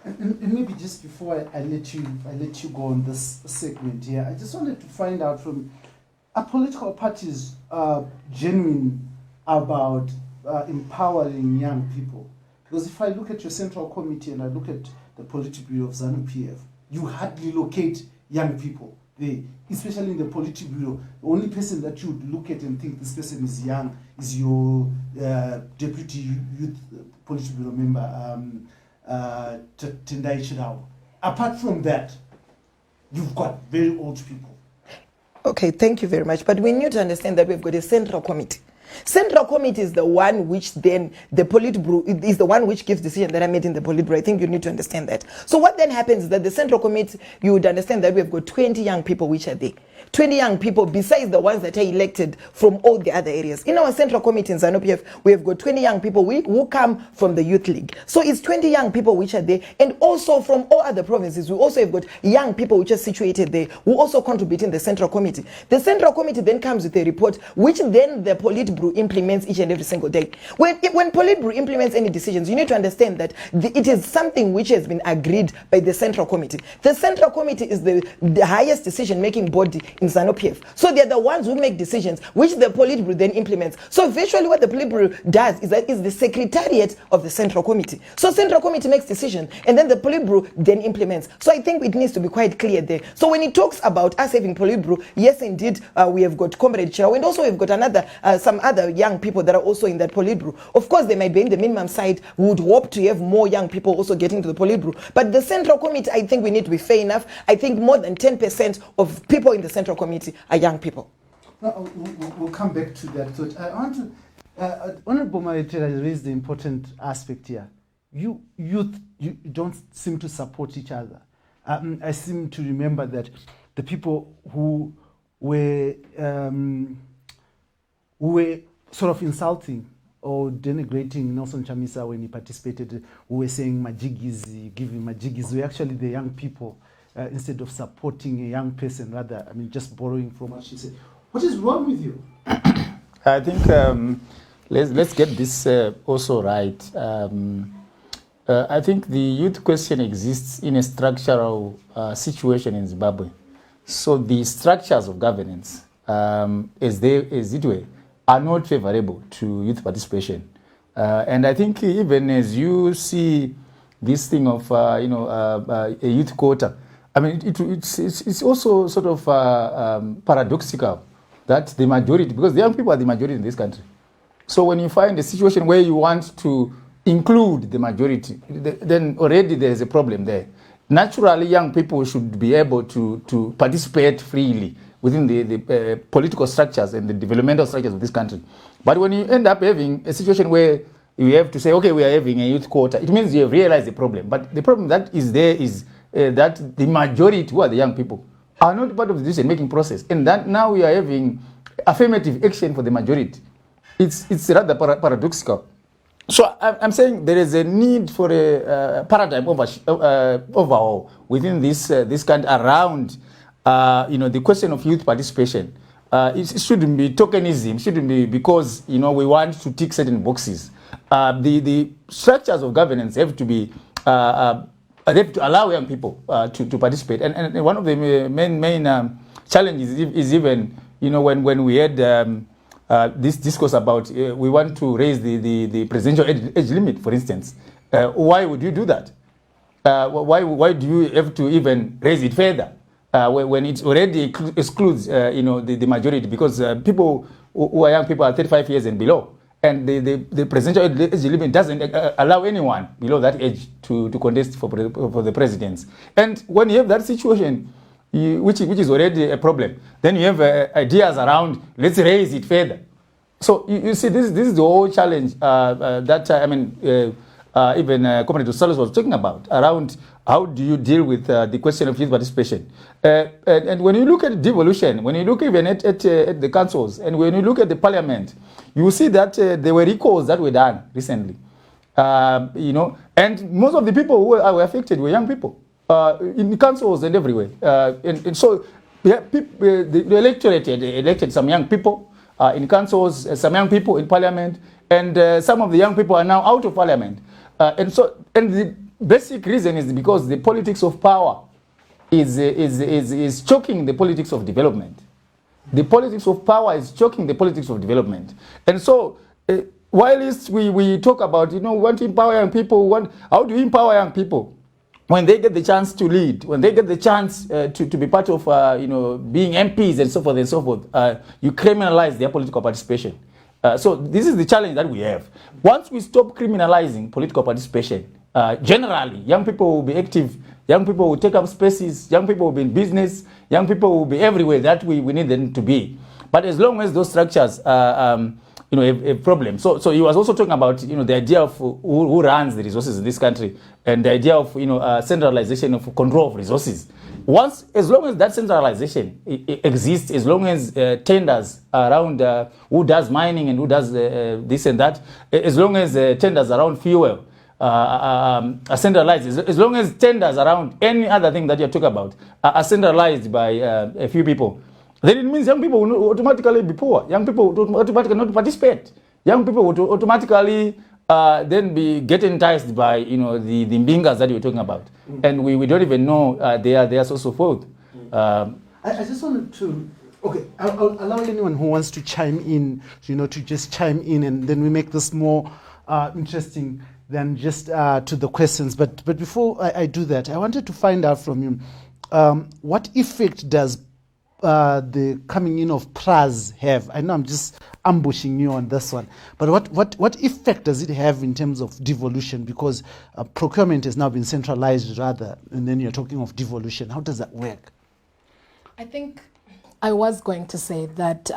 And maybe just before I let you go on this segment here, I just wanted to find out from, are political parties genuine about empowering young people? Because if I look at your central committee and I look at the Politburo of Zanu-PF, you hardly locate young people there, especially in the Politburo. The only person that you would look at and think this person is young is your deputy youth Politburo member, Tendai Chirao. Apart from that, you've got very old people. Okay, thank you very much. But we need to understand that we've got a central committee. Central committee is the one which then the Politburo is the one which gives decisions that are made in the Politburo. I think you need to understand that. So what then happens is that the central committee, you would understand that we've got 20 young people which are there. 20 young people besides the ones that are elected from all the other areas. In our central committee in Zanu-PF, we have got 20 young people who come from the youth league. So it's 20 young people which are there, and also from all other provinces. We also have got young people which are situated there who also contribute in the central committee. The central committee then comes with a report which then the Politburo implements each and every single day. When Politburo implements any decisions, you need to understand that it is something which has been agreed by the central committee. The central committee is the highest decision-making body in Zanu-PF. So they're the ones who make decisions, which the Politburo then implements. So virtually what the Politburo does is that is the secretariat of the Central Committee. So Central Committee makes decisions, and then the Politburo then implements. So I think it needs to be quite clear there. So when it talks about us having Politburo, yes, indeed, we have got Comrade Chao, and also we've got another, some other young people that are also in that Politburo. Of course, they might be in the minimum side. We would hope to have more young people also getting to the Politburo. But the Central Committee, I think we need to be fair enough. I think more than 10% of people in the Central Committee are young people. No, we'll come back to that. So I want to, Honorable Maitela raised the important aspect here. You don't seem to support each other. I seem to remember that the people who were sort of insulting or denigrating Nelson Chamisa when he participated, who were saying Majigizi, giving Majigizi, were actually the young people, instead of supporting a young person, rather, I mean, just borrowing from what she said. What is wrong with you? I think let's get this also right. I think the youth question exists in a structural situation in Zimbabwe. So the structures of governance, as it were, are not favorable to youth participation. And I think even as you see this thing of a youth quota, I mean, it's also sort of paradoxical that the majority, because the young people are the majority in this country. So when you find a situation where you want to include the majority, then already there is a problem there. Naturally, young people should be able to participate freely within the political structures and the developmental structures of this country. But when you end up having a situation where you have to say, okay, we are having a youth quota, it means you have realized the problem. But the problem that is there is that the majority, who are the young people, are not part of the decision-making process. And that now we are having affirmative action for the majority. It's rather paradoxical. So I'm saying there is a need for a paradigm overhaul within this country around the question of youth participation. It shouldn't be tokenism. It shouldn't be because we want to tick certain boxes. The structures of governance have to be they have to allow young people to participate. And one of the main challenges is even when we had this discourse about we want to raise the presidential age limit, for instance. Why would you do that? Why do you have to even raise it further when it already excludes the majority? Because people who are young people are 35 years and below, and the presidential age limit doesn't allow anyone below that age to contest for the presidency. And when you have that situation, which is already a problem, then you have ideas around let's raise it further. So you see, this is the whole challenge that even Comrade Salos was talking about around how do you deal with the question of youth participation. And when you look at devolution, when you look even at the councils, and when you look at the parliament, you will see that there were recalls that were done recently. And most of the people who were affected were young people in councils and everywhere. And so the electorate elected some young people in councils, some young people in parliament, and some of the young people are now out of parliament. And the basic reason is because the politics of power is choking the politics of development. The politics of power is choking the politics of development. And so, whilst we talk about, we want to empower young people, how do you empower young people? When they get the chance to lead, when they get the chance to be part of, being MPs and so forth, you criminalize their political participation. So this is the challenge that we have. Once we stop criminalizing political participation, generally, young people will be active, young people will take up spaces, young people will be in business, young people will be everywhere that we need them to be. But as long as those structures a problem. So he was also talking about the idea of who runs the resources in this country, and the idea of centralization of control of resources. As long as that centralization exists, as long as tenders around who does mining and who does this and that, as long as tenders around fuel are centralized, as long as tenders around any other thing that you're talking about are centralized by a few people, then it means young people will automatically be poor. Young people will automatically not participate. Young people will automatically then get enticed by the mbingas that you're talking about, and we don't even know their source of wealth. I just wanted to, okay, I'll allow anyone who wants to chime in, to just chime in, and then we make this more interesting than just to the questions. But before I do that, I wanted to find out from you, what effect does the coming in of PRAS have? I know I'm just ambushing you on this one, but what effect does it have in terms of devolution? Because procurement has now been centralized rather, and then you're talking of devolution. How does that work? I think I was going to say that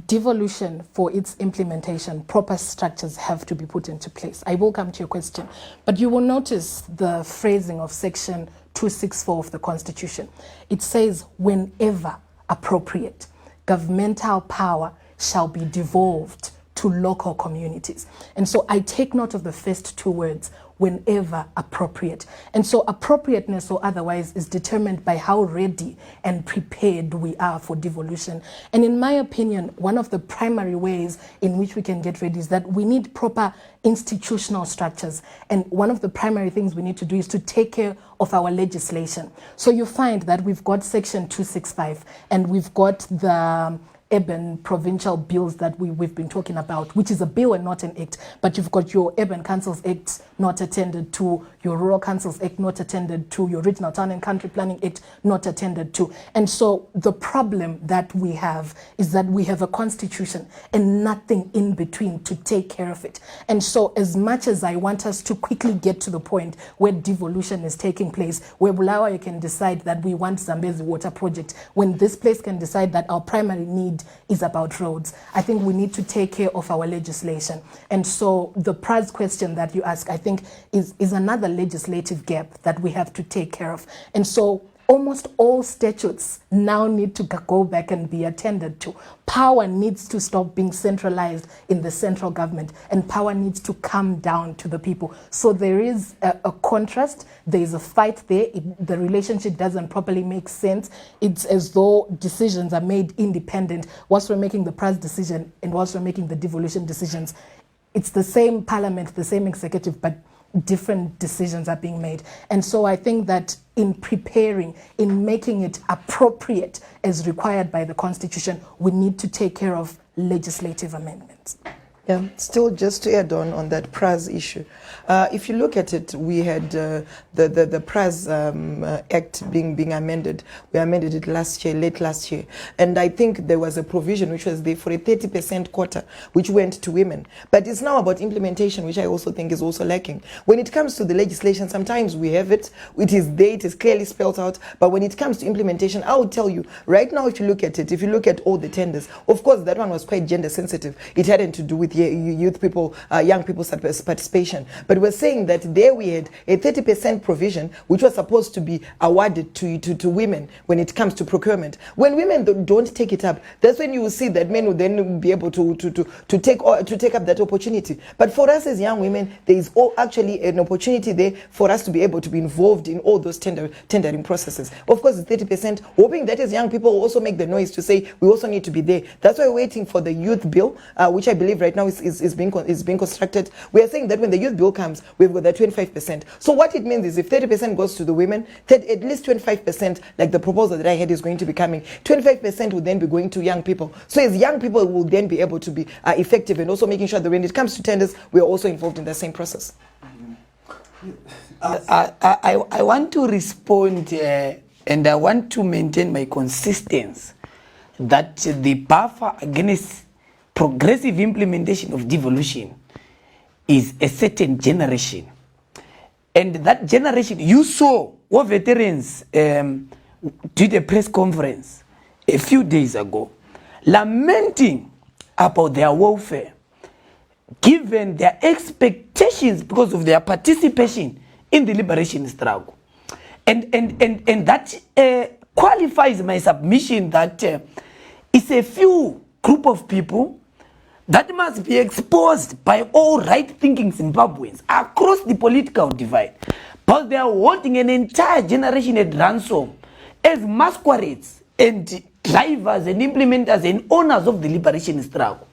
devolution, for its implementation, proper structures have to be put into place. I will come to your question, but you will notice the phrasing of section 264 of the Constitution. It says, whenever appropriate, governmental power shall be devolved to local communities. And so I take note of the first two words, whenever appropriate. And so appropriateness or otherwise is determined by how ready and prepared we are for devolution. And in my opinion, one of the primary ways in which we can get ready is that we need proper institutional structures. And one of the primary things we need to do is to take care of our legislation. So you find that we've got section 265 and we've got the urban provincial bills that we've been talking about, which is a bill and not an act, but you've got your Urban Councils Act not attended to, your Rural Councils Act not attended to, your Regional Town and Country Planning Act not attended to. And so the problem that we have is that we have a constitution and nothing in between to take care of it. And so as much as I want us to quickly get to the point where devolution is taking place, where Bulawayo can decide that we want Zambezi Water Project, when this place can decide that our primary need is about roads, I think we need to take care of our legislation. And so the PRAS question that you ask, I think is another legislative gap that we have to take care of. And so almost all statutes now need to go back and be attended to. Power needs to stop being centralized in the central government, and power needs to come down to the people. So there is a contrast, there is a fight there. The relationship doesn't properly make sense. It's as though decisions are made independent. Whilst we're making the PRAS decision and whilst we're making the devolution decisions, it's the same parliament, the same executive, but different decisions are being made. And so I think that in preparing, in making it appropriate as required by the Constitution, we need to take care of legislative amendments. Yeah, still just to add on that PRAS issue. If you look at it, we had the PRAS Act being amended. We amended it late last year. And I think there was a provision which was there for a 30% quota, which went to women. But it's now about implementation, which I also think is also lacking. When it comes to the legislation, sometimes we have it, it is there, it is clearly spelled out. But when it comes to implementation, I would tell you, right now, if you look at it, if you look at all the tenders, of course, that one was quite gender sensitive. It hadn't to do with youth people, young people's participation. But we're saying that there we had a 30% provision which was supposed to be awarded to women when it comes to procurement. When women don't take it up, that's when you will see that men will then be able to take up that opportunity. But for us as young women, there is actually an opportunity there for us to be able to be involved in all those tendering processes. Of course, it's 30%, hoping that as young people will also make the noise to say we also need to be there. That's why we're waiting for the youth bill, which I believe right now is being constructed. We are saying that when the youth bill comes, we've got that 25%. So what it means is if 30% goes to the women, at least 25%, like the proposal that I had, is going to be coming. 25% will then be going to young people. So as young people will then be able to be effective, and also making sure that when it comes to tenders, we are also involved in the same process. I want to respond and I want to maintain my consistency that the buffer against progressive implementation of devolution is a certain generation. And that generation, you saw what veterans did a press conference a few days ago, lamenting about their welfare, given their expectations because of their participation in the liberation struggle. And that qualifies my submission that it's a few group of people that must be exposed by all right-thinking Zimbabweans across the political divide. But they are holding an entire generation at ransom as masquerades and drivers and implementers and owners of the liberation struggle.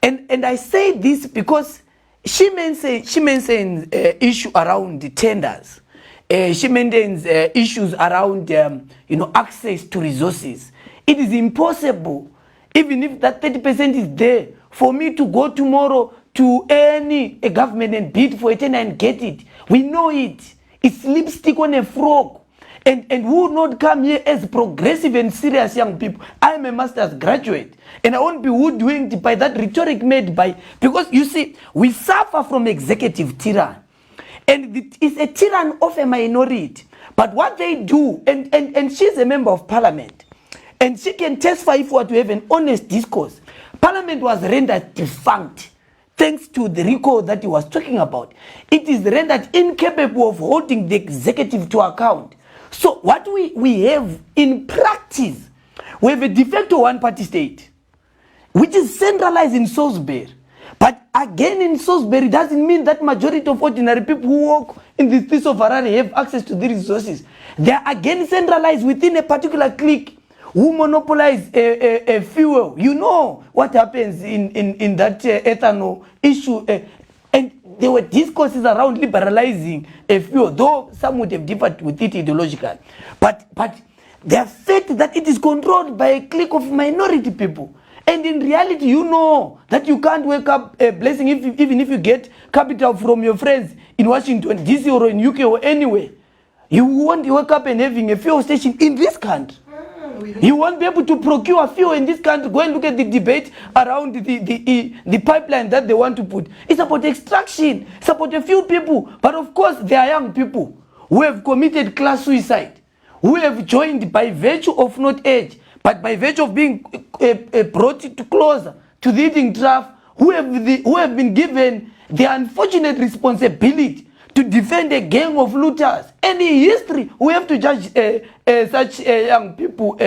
And I say this because she mentioned issue around the tenders she maintains issues around, access to resources. It is impossible, even if that 30% is there, for me to go tomorrow to a government and bid for it and get it. We know it. It's lipstick on a frog. And who would not come here as progressive and serious young people? I'm a master's graduate, and I won't be hoodwinked by that rhetoric made by, because you see, we suffer from executive tyranny, and it's a tyranny of a minority. But what they do, and she's a member of parliament, and she can testify if we were to have an honest discourse. Parliament was rendered defunct thanks to the recall that he was talking about. It is rendered incapable of holding the executive to account. So what we have in practice, we have a de facto one-party state, which is centralized in Salisbury. But again, in Salisbury doesn't mean that majority of ordinary people who work in the streets of Harare have access to the resources. They are again centralized within a particular clique who monopolize a fuel. You know what happens in that ethanol issue. And there were discourses around liberalizing a fuel, though some would have differed with it ideologically. But the fact that it is controlled by a clique of minority people. And in reality, you know that you can't wake up blessing even if you get capital from your friends in Washington, D.C. or in UK or anywhere. You won't wake up and having a fuel station in this country. You won't be able to procure fuel in this country. Go and look at the debate around the pipeline that they want to put. It's about extraction. It's about a few people. But of course, there are young people who have committed class suicide, who have joined by virtue of not age, but by virtue of being brought closer to the eating trough, who have been given the unfortunate responsibility to defend a gang of looters. Any history, we have to judge such young people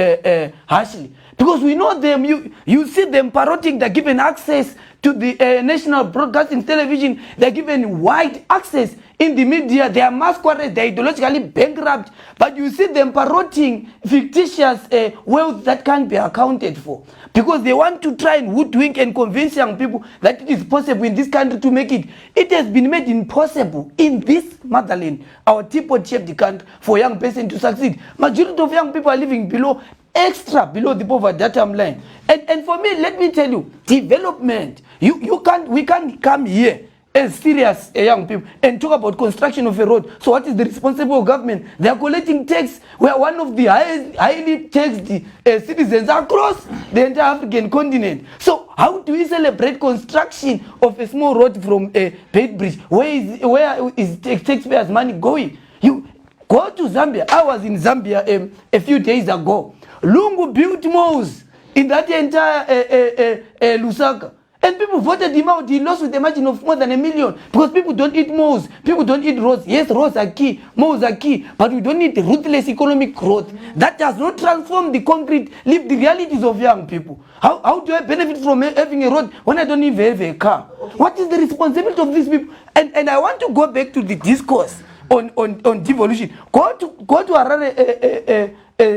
harshly. Because we know them, you see them parroting, they're given access to the national broadcasting television, they're given wide access in the media, they are masqueraded, they're ideologically bankrupt, but you see them parroting fictitious wealth that can't be accounted for. Because they want to try and hoodwink and convince young people that it is possible in this country to make it. It has been made impossible in this motherland, our teapot-shaped country, for young person to succeed. Majority of young people are living below the poverty line. And for me, let me tell you, development, we can't come here as serious young people and talk about construction of a road. So what is the responsible government? They are collecting tax. We are one of the highly taxed citizens across the entire African continent. So how do we celebrate construction of a small road from Beit Bridge? Where is taxpayers' money going? You go to Zambia. I was in Zambia a few days ago. Lungu built malls in that entire Lusaka. And people voted him out. He lost with a margin of more than 1 million. Because people don't eat malls. People don't eat roads. Yes, roads are key. Malls are key. But we don't need ruthless economic growth. That does not transform the concrete, live the realities of young people. How do I benefit from having a road when I don't even have a car? Okay. What is the responsibility of these people? And I want to go back to the discourse on devolution. Go to Harare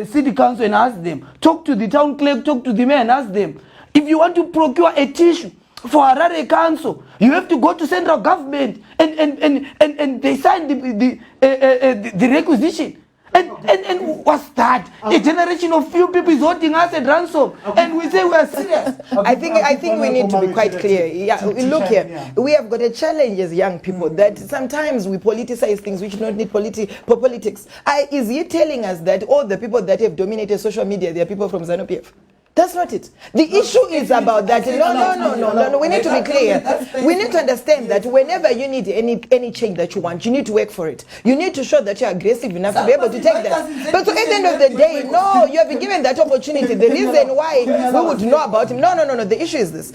City Council and ask them. Talk to the town clerk, talk to the mayor and ask them. If you want to procure a tissue for Harare Council, you have to go to central government and they sign the requisition. And what's that? A generation of few people is holding us at ransom, and we say we are serious. I think we need to be quite clear. Yeah, look here. We have got a challenge as young people that sometimes we politicize things which don't need politics. Is he telling us that all the people that have dominated social media, they are people from Zanu-PF? That's not it. The issue is about that. No. We need to be clear. We need to understand that whenever you need any change that you want, you need to work for it. You need to show that you're aggressive enough to be able to take that. But so at the end of the day, no, you have been given that opportunity. The reason why we would know about him. No. The issue is this.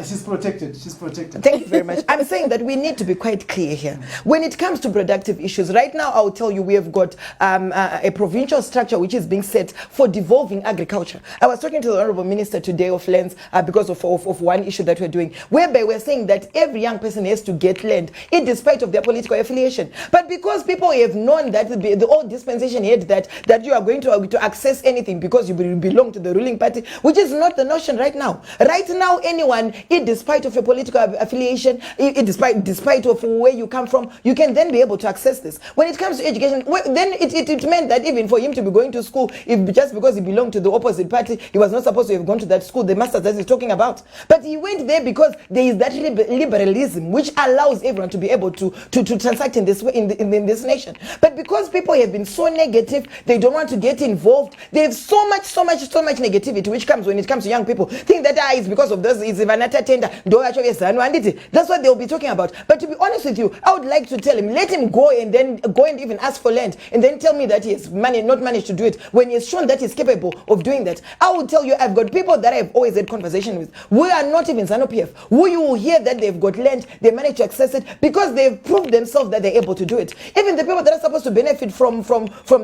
She's protected. She's protected. Thank you very much. I'm saying that we need to be quite clear here. When it comes to productive issues, right now I'll tell you we have got a provincial structure which is being set for devolving agriculture. was talking to the Honorable Minister today of lands because of one issue that we're doing, whereby we're saying that every young person has to get land, in despite of their political affiliation. But because people have known that the old dispensation had that you are going to access anything because you belong to the ruling party, which is not the notion right now. Right now, anyone, in despite of your political affiliation, despite of where you come from, you can then be able to access this. When it comes to education, then it meant that even for him to be going to school, if just because he belonged to the opposite party, he was not supposed to have gone to that school, the masters that he's talking about. But he went there because there is that liberalism which allows everyone to be able to transact in this way in this nation. But because people have been so negative, they don't want to get involved. They have so much negativity which comes when it comes to young people. Think that it's because of those, it's Ivanata tender. That's what they'll be talking about. But to be honest with you, I would like to tell him, let him go and even ask for land and then tell me that he has not managed to do it when he has shown that he's capable of doing that. I will tell you, I've got people that I've always had conversation with who are not even Zanu-PF, who you will hear that they've got land, they manage to access it because they've proved themselves that they're able to do it. Even the people that are supposed to benefit from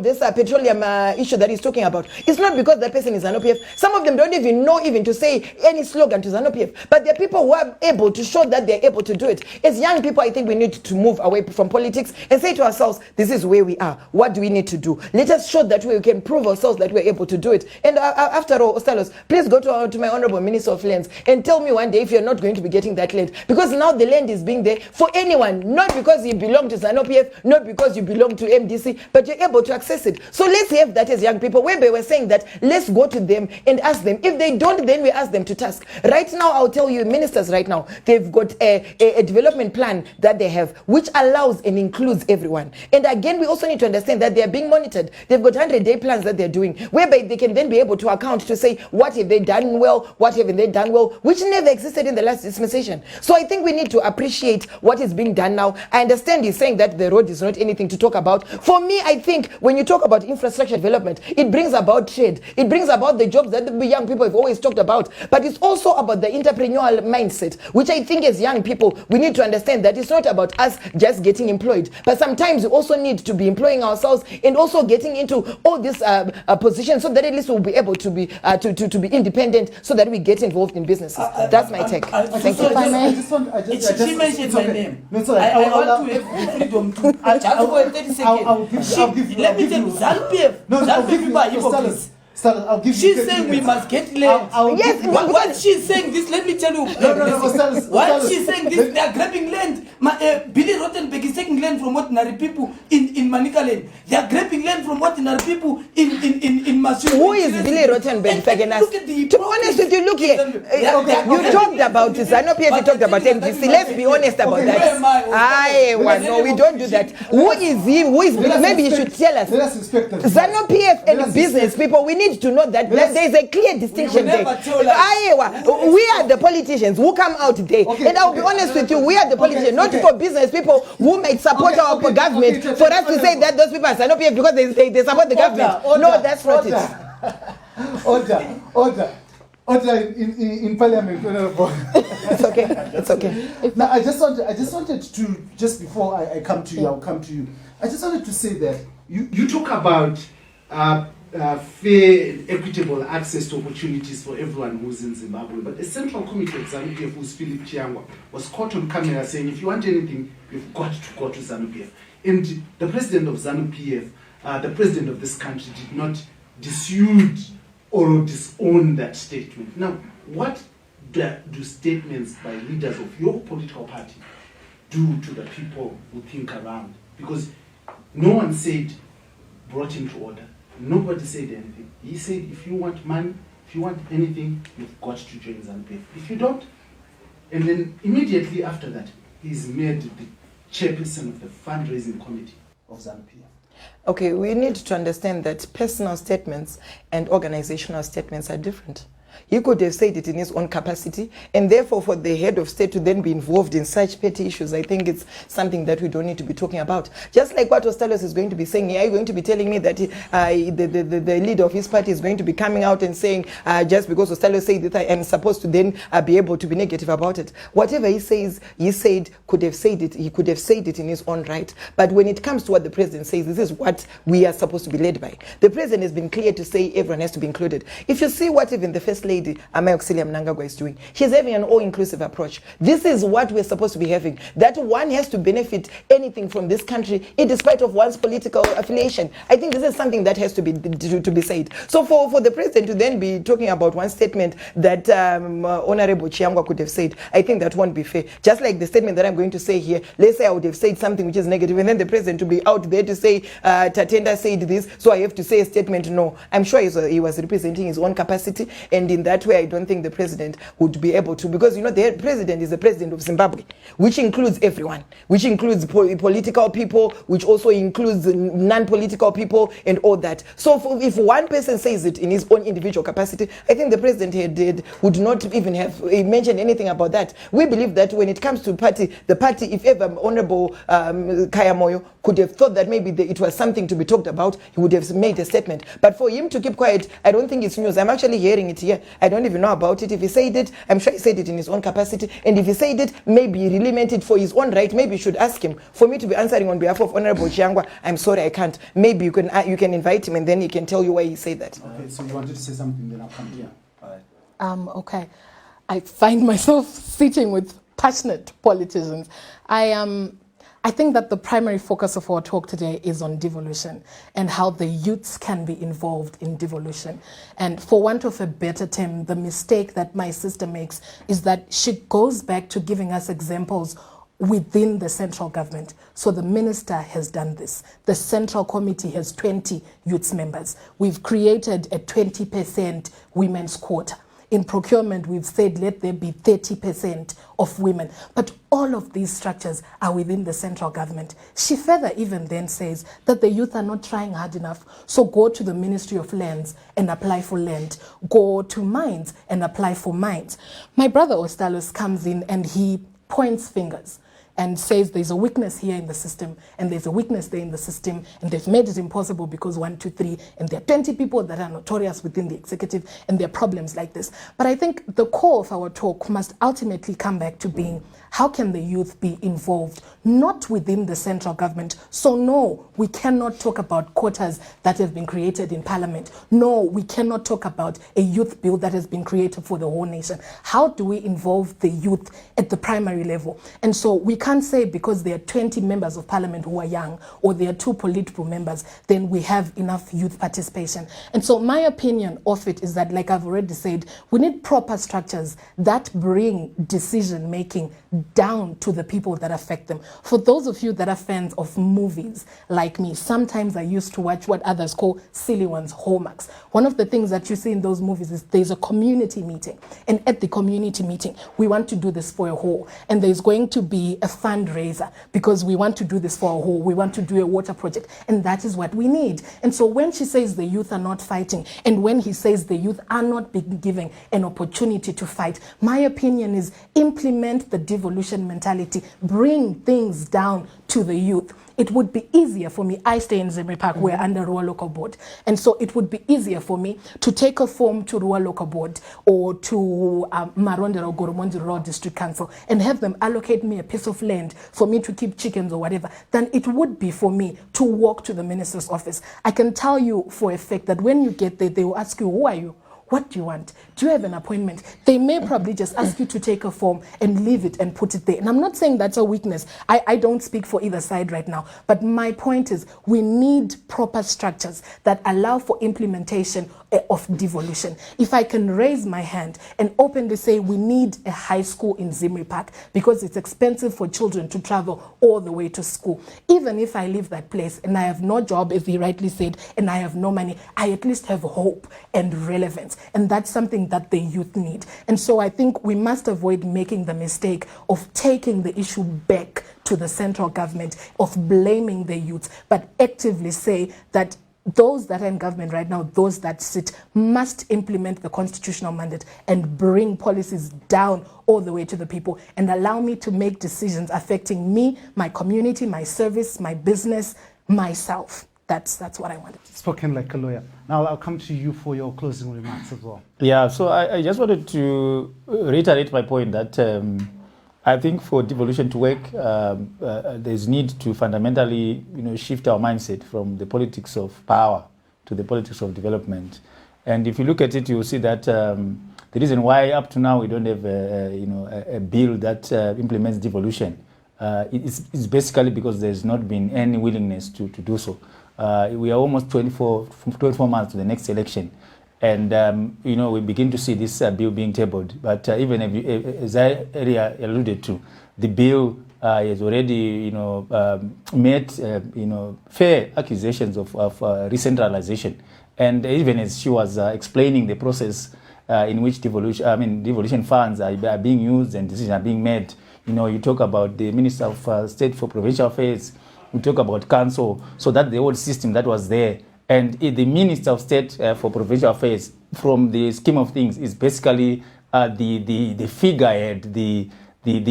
this petroleum issue that he's talking about, it's not because that person is Zanu-PF. Some of them don't even know even to say any slogan to Zanu-PF, but there are people who are able to show that they're able to do it. As young people, I think we need to move away from politics and say to ourselves, this is where we are. What do we need to do? Let us show that we can prove ourselves that we're able to do it. And after all, Ostalos, please go to my Honorable Minister of Lands and tell me one day if you're not going to be getting that land. Because now the land is being there for anyone, not because you belong to Zanu-PF, not because you belong to MDC, but you're able to access it. So let's have that as young people. Where they were saying that, let's go to them and ask them. If they don't, then we ask them to task. Right now, I'll tell you, ministers right now, they've got a development plan that they have, which allows and includes everyone. And again, we also need to understand that they are being monitored. They've got 100-day plans that they're doing, whereby they can then be able to account to say, what have they done well, what haven't they done well, which never existed in the last dispensation. So I think we need to appreciate what is being done now. I understand he's saying that the road is not anything to talk about. For me, I think when you talk about infrastructure development, it brings about trade. It brings about the jobs that the young people have always talked about. But it's also about the entrepreneurial mindset, which I think as young people, we need to understand that it's not about us just getting employed. But sometimes we also need to be employing ourselves and also getting into all these positions so that at least we'll be able to be independent so that we get involved in businesses. That's my take. Thank you. She mentioned my name. No, sorry. I want to have freedom to just for 30 seconds. Let me tell you, Zanu-PF. Zanu-PF people are hypocrites. She's saying we must get land. Yes, what she's saying this, let me tell you. What she's saying this, they are grabbing land. Billy Rottenberg is taking land from ordinary people in Manicaland. They are grabbing land from ordinary people in Masu. Who is Billy Rottenberg? If I can ask. To be honest with you, look here. You talked about this. I know Pierre talked about MDC. Let's be honest about that. No, we don't do that. Who is he? Who is Billy? Maybe you should tell us. Zanu-PF and business people, we need to know that there is a clear distinction there. We are the politicians who come out there. And I'll be honest with you, we are the politicians, not for business people who might support our government for us to say that those people are Zanu-PF because they support the government. No, that's not it. Order in Parliament. It's okay. Now, I just wanted to, just before I come to you, I'll come to you. I just wanted to say that you talk about fair and equitable access to opportunities for everyone who's in Zimbabwe. But the Central Committee of Zanu-PF, who's Philip Chiangwa, was caught on camera saying, if you want anything, you've got to go to Zanu-PF. And the president of Zanu-PF, the president of this country, did not dissuade or disown that statement. Now, what do statements by leaders of your political party do to the people who think around? Because no one said, brought him to order. Nobody said anything. He said, if you want money, if you want anything, you've got to join Zanu-PF. If you don't, and then immediately after that, he's made the chairperson of the fundraising committee of Zanu-PF. Okay, we need to understand that personal statements and organizational statements are different. He could have said it in his own capacity, and therefore for the head of state to then be involved in such petty issues, I think it's something that we don't need to be talking about. Just like what Ostalos is going to be saying, are you going to be telling me that the leader of his party is going to be coming out and saying, just because Ostalos said that I am supposed to then be able to be negative about it? Whatever he says, he could have said it in his own right. But when it comes to what the president says, this is what we are supposed to be led by. The president has been clear to say everyone has to be included. If you see what even the First Lady, Amai Auxilia Mnangagwa, is doing, she's having an all-inclusive approach. This is what we're supposed to be having, that one has to benefit anything from this country, in despite of one's political affiliation. I think this is something that has to be said. So for the president to then be talking about one statement that Honorable Chiangwa could have said, I think that won't be fair. Just like the statement that I'm going to say here, let's say I would have said something which is negative, and then the president to be out there to say, Tatenda said this, so I have to say a statement. No, I'm sure he was representing his own capacity, and in that way I don't think the president would be able to, because the president is the president of Zimbabwe, which includes everyone, which includes political people, which also includes non-political people and all that. So if one person says it in his own individual capacity, I think the president here would not even have mentioned anything about that. We believe that when it comes to the party, if ever Honorable Kaya Moyo could have thought that maybe it was something to be talked about, he would have made a statement. But for him to keep quiet, I don't think it's news. I'm actually hearing it here. I don't even know about it. If he said it, I'm sure he said it in his own capacity. And if he said it, maybe he really meant it for his own right. Maybe you should ask him. For me to be answering on behalf of Honorable Chiangwa, I'm sorry, I can't. Maybe you can invite him, and then he can tell you why he said that. Okay, so you wanted to say something, then I'll come here. Okay. I find myself sitting with passionate politicians. I think that the primary focus of our talk today is on devolution and how the youths can be involved in devolution. And for want of a better term, the mistake that my sister makes is that she goes back to giving us examples within the central government. So the minister has done this. The central committee has 20 youth members. We've created a 20% women's quota. In procurement, we've said let there be 30% of women. But all of these structures are within the central government. She further even then says that the youth are not trying hard enough. So go to the Ministry of Lands and apply for land. Go to mines and apply for mines. My brother Ostalos comes in and he points fingers and says there's a weakness here in the system, and there's a weakness there in the system, and they've made it impossible because 1, 2, 3, and there are 20 people that are notorious within the executive, and there are problems like this. But I think the core of our talk must ultimately come back to being, how can the youth be involved, not within the central government? So no, we cannot talk about quotas that have been created in parliament. No, we cannot talk about a youth bill that has been created for the whole nation. How do we involve the youth at the primary level? And so we can't say because there are 20 members of parliament who are young, or there are 2 political members, then we have enough youth participation. And so my opinion of it is that, like I've already said, we need proper structures that bring decision making down to the people that affect them. For those of you that are fans of movies like me, sometimes I used to watch what others call silly ones, hallmarks. One of the things that you see in those movies is there's a community meeting, and at the community meeting we want to do this for a hall, and there's going to be a fundraiser because we want to do this for a hall, we want to do a water project, and that is what we need. And so when she says the youth are not fighting, and when he says the youth are not being given an opportunity to fight, my opinion is implement the devolution mentality, bring things down to the youth. It would be easier for me. I stay in Zimri Park, we're under Ruwa Local Board. And so it would be easier for me to take a form to Ruwa Local Board or to Marondera or Goromonzi Rural District Council and have them allocate me a piece of land for me to keep chickens or whatever, than it would be for me to walk to the minister's office. I can tell you for a fact that when you get there, they will ask you, who are you? What do you want? Do you have an appointment? They may probably just ask you to take a form and leave it and put it there. And I'm not saying that's a weakness. I don't speak for either side right now. But my point is we need proper structures that allow for implementation of devolution. If I can raise my hand and openly say we need a high school in Zimri Park because it's expensive for children to travel all the way to school. Even if I leave that place and I have no job, as he rightly said, and I have no money, I at least have hope and relevance. And that's something that the youth need. And so I think we must avoid making the mistake of taking the issue back to the central government, of blaming the youth, but actively say that those that are in government right now, those that sit, must implement the constitutional mandate and bring policies down all the way to the people and allow me to make decisions affecting me, my community, my service, my business, myself. That's what I wanted to say. Spoken like a lawyer. Now I'll come to you for your closing remarks as well. Yeah, so I just wanted to reiterate my point that I think for devolution to work, there's need to fundamentally, shift our mindset from the politics of power to the politics of development. And if you look at it, you'll see that the reason why up to now we don't have a bill that implements devolution is basically because there's not been any willingness to do so. We are almost 24 months to the next election. And, we begin to see this bill being tabled. But even as I earlier alluded to, the bill has already, made, fair accusations of recentralization. And even as she was explaining the process in which devolution funds are being used and decisions are being made, you talk about the Minister of State for Provincial Affairs, you talk about council, so that the old system that was there. And the Minister of State for Provincial Affairs, from the scheme of things, is basically the figurehead, the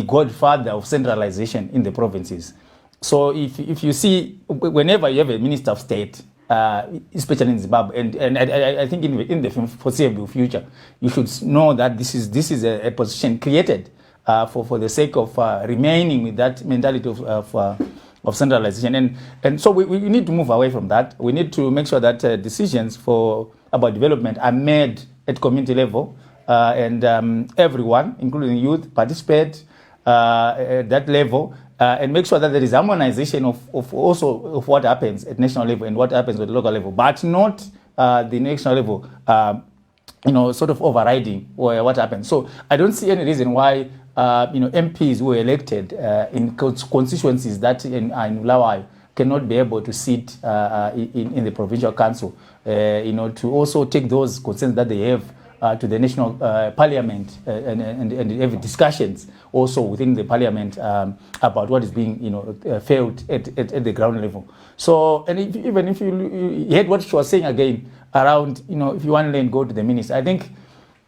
godfather of centralization in the provinces. So if you see, whenever you have a Minister of State, especially in Zimbabwe, and I think in the foreseeable future, you should know that this is a position created for the sake of remaining with that mentality of centralization, and so we need to move away from that. We need to make sure that decisions about development are made at community level, and everyone, including youth, participate at that level, and make sure that there is harmonization of what happens at national level and what happens at local level, but not the national level, sort of overriding what happens. So I don't see any reason why MPs who were elected in constituencies that in Lawai cannot be able to sit in the provincial council, to also take those concerns that they have to the national parliament and have discussions also within the parliament about what is being felt at the ground level. So, and even if you heard what she was saying again around, if you want to go to the minister, I think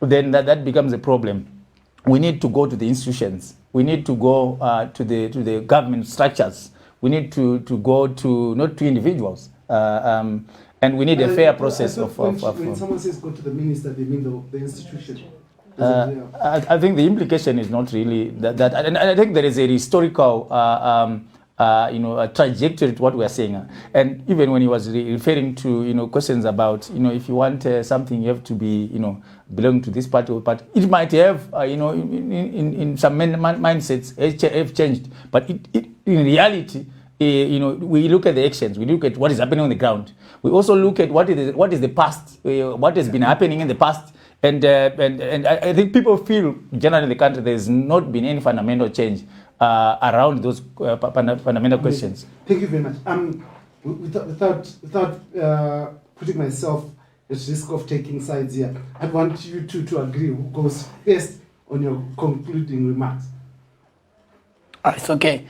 then that becomes a problem. We need to go to the institutions. We need to go to the government structures. We need to go to not to individuals, and we need a fair process of. When someone says go to the minister, they mean the institution. I think the implication is not really that, and I think there is a historical, a trajectory to what we are saying. And even when he was referring to, questions about, if you want something, you have to be, belong to this party or party. It might have, in some mindsets, have changed. But in reality, we look at the actions. We look at what is happening on the ground. We also look at what is the past, what has been happening in the past. And I think people feel generally in the country there's not been any fundamental change around those fundamental questions. Thank you very much. Without putting myself at risk of taking sides here, I want you to agree who goes first on your concluding remarks. It's okay.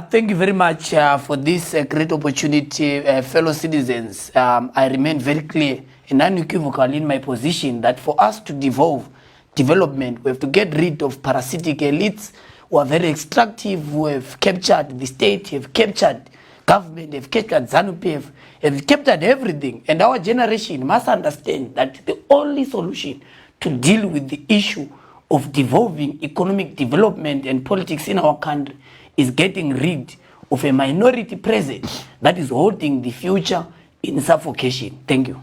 Thank you very much for this great opportunity, fellow citizens. I remain very clear and unequivocal in my position that for us to devolve development, we have to get rid of parasitic elites who are very extractive, who have captured the state, have captured government, have captured Zanu-PF, have captured everything. And our generation must understand that the only solution to deal with the issue of devolving economic development and politics in our country is getting rid of a minority presence that is holding the future in suffocation. Thank you.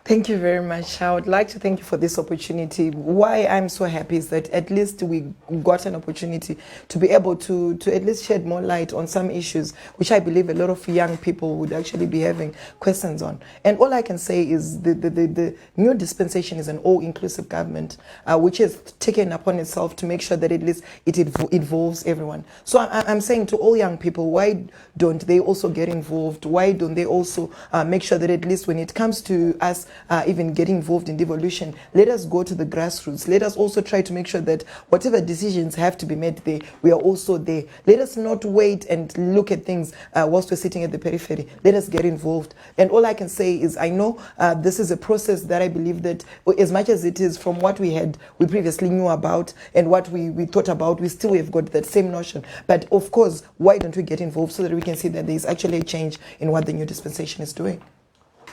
Thank you very much. I would like to thank you for this opportunity. Why I'm so happy is that at least we got an opportunity to be able to at least shed more light on some issues which I believe a lot of young people would actually be having questions on. And all I can say is the new dispensation is an all-inclusive government which has taken upon itself to make sure that at least it involves everyone. So I'm saying to all young people, why don't they also get involved? Why don't they also make sure that at least when it comes to us even getting involved in devolution, let us go to the grassroots. Let us also try to make sure that whatever decisions have to be made there, we are also there. Let us not wait and look at things whilst we're sitting at the periphery. Let us get involved. And all I can say is I know this is a process that I believe that as much as it is from what we previously knew about and what we thought about, we still have got that same notion. But of course, why don't we get involved so that we can see that there is actually a change in what the new dispensation is doing?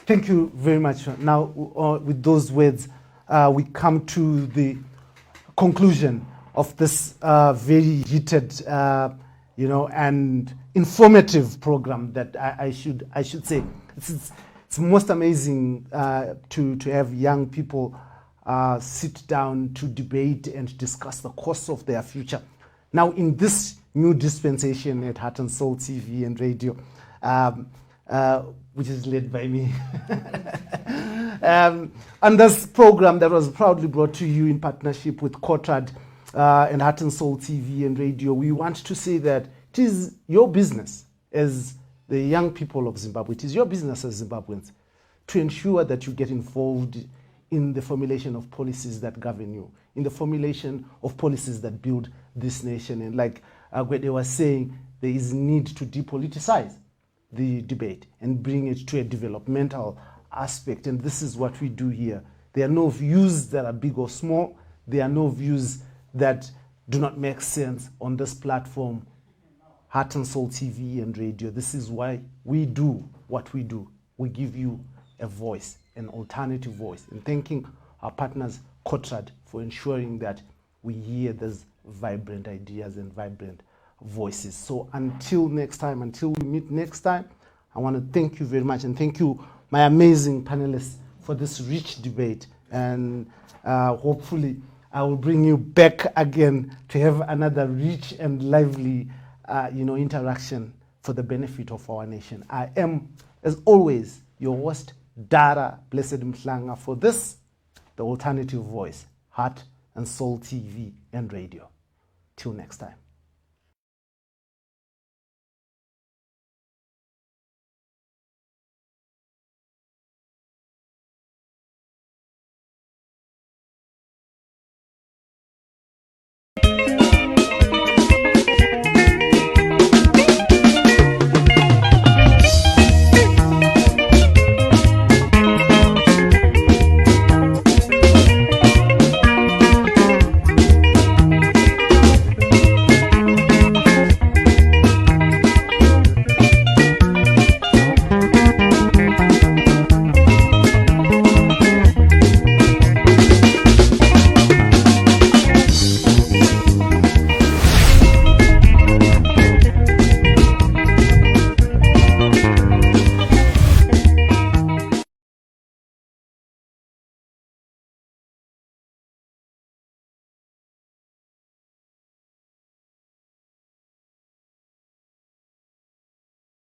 Thank you very much. Now, with those words, we come to the conclusion of this very heated, and informative program that I should say. It's most amazing to have young people sit down to debate and discuss the course of their future. Now, in this new dispensation at Heart and Soul TV and radio, which is led by me, on this program that was proudly brought to you in partnership with COTRAD and Heart and Soul TV and radio, we want to say that it is your business as the young people of Zimbabwe, it is your business as Zimbabweans to ensure that you get involved in the formulation of policies that govern you, in the formulation of policies that build this nation. And like Gwede was saying, there is need to depoliticize the debate and bring it to a developmental aspect. And this is what we do here. There are no views that are big or small. There are no views that do not make sense on this platform, Heart and Soul TV and radio. This is why we do what we do. We give you a voice, an alternative voice. And thanking our partners, COTRAD, for ensuring that we hear these vibrant ideas and vibrant voices. So until next time, until we meet next time, I want to thank you very much, and thank you, my amazing panelists, for this rich debate. And hopefully I will bring you back again to have another rich and lively interaction for the benefit of our nation. I am, as always, your host, Dara Blessed Mhlanga, for this, the alternative voice, Heart and Soul TV and radio. Till next time.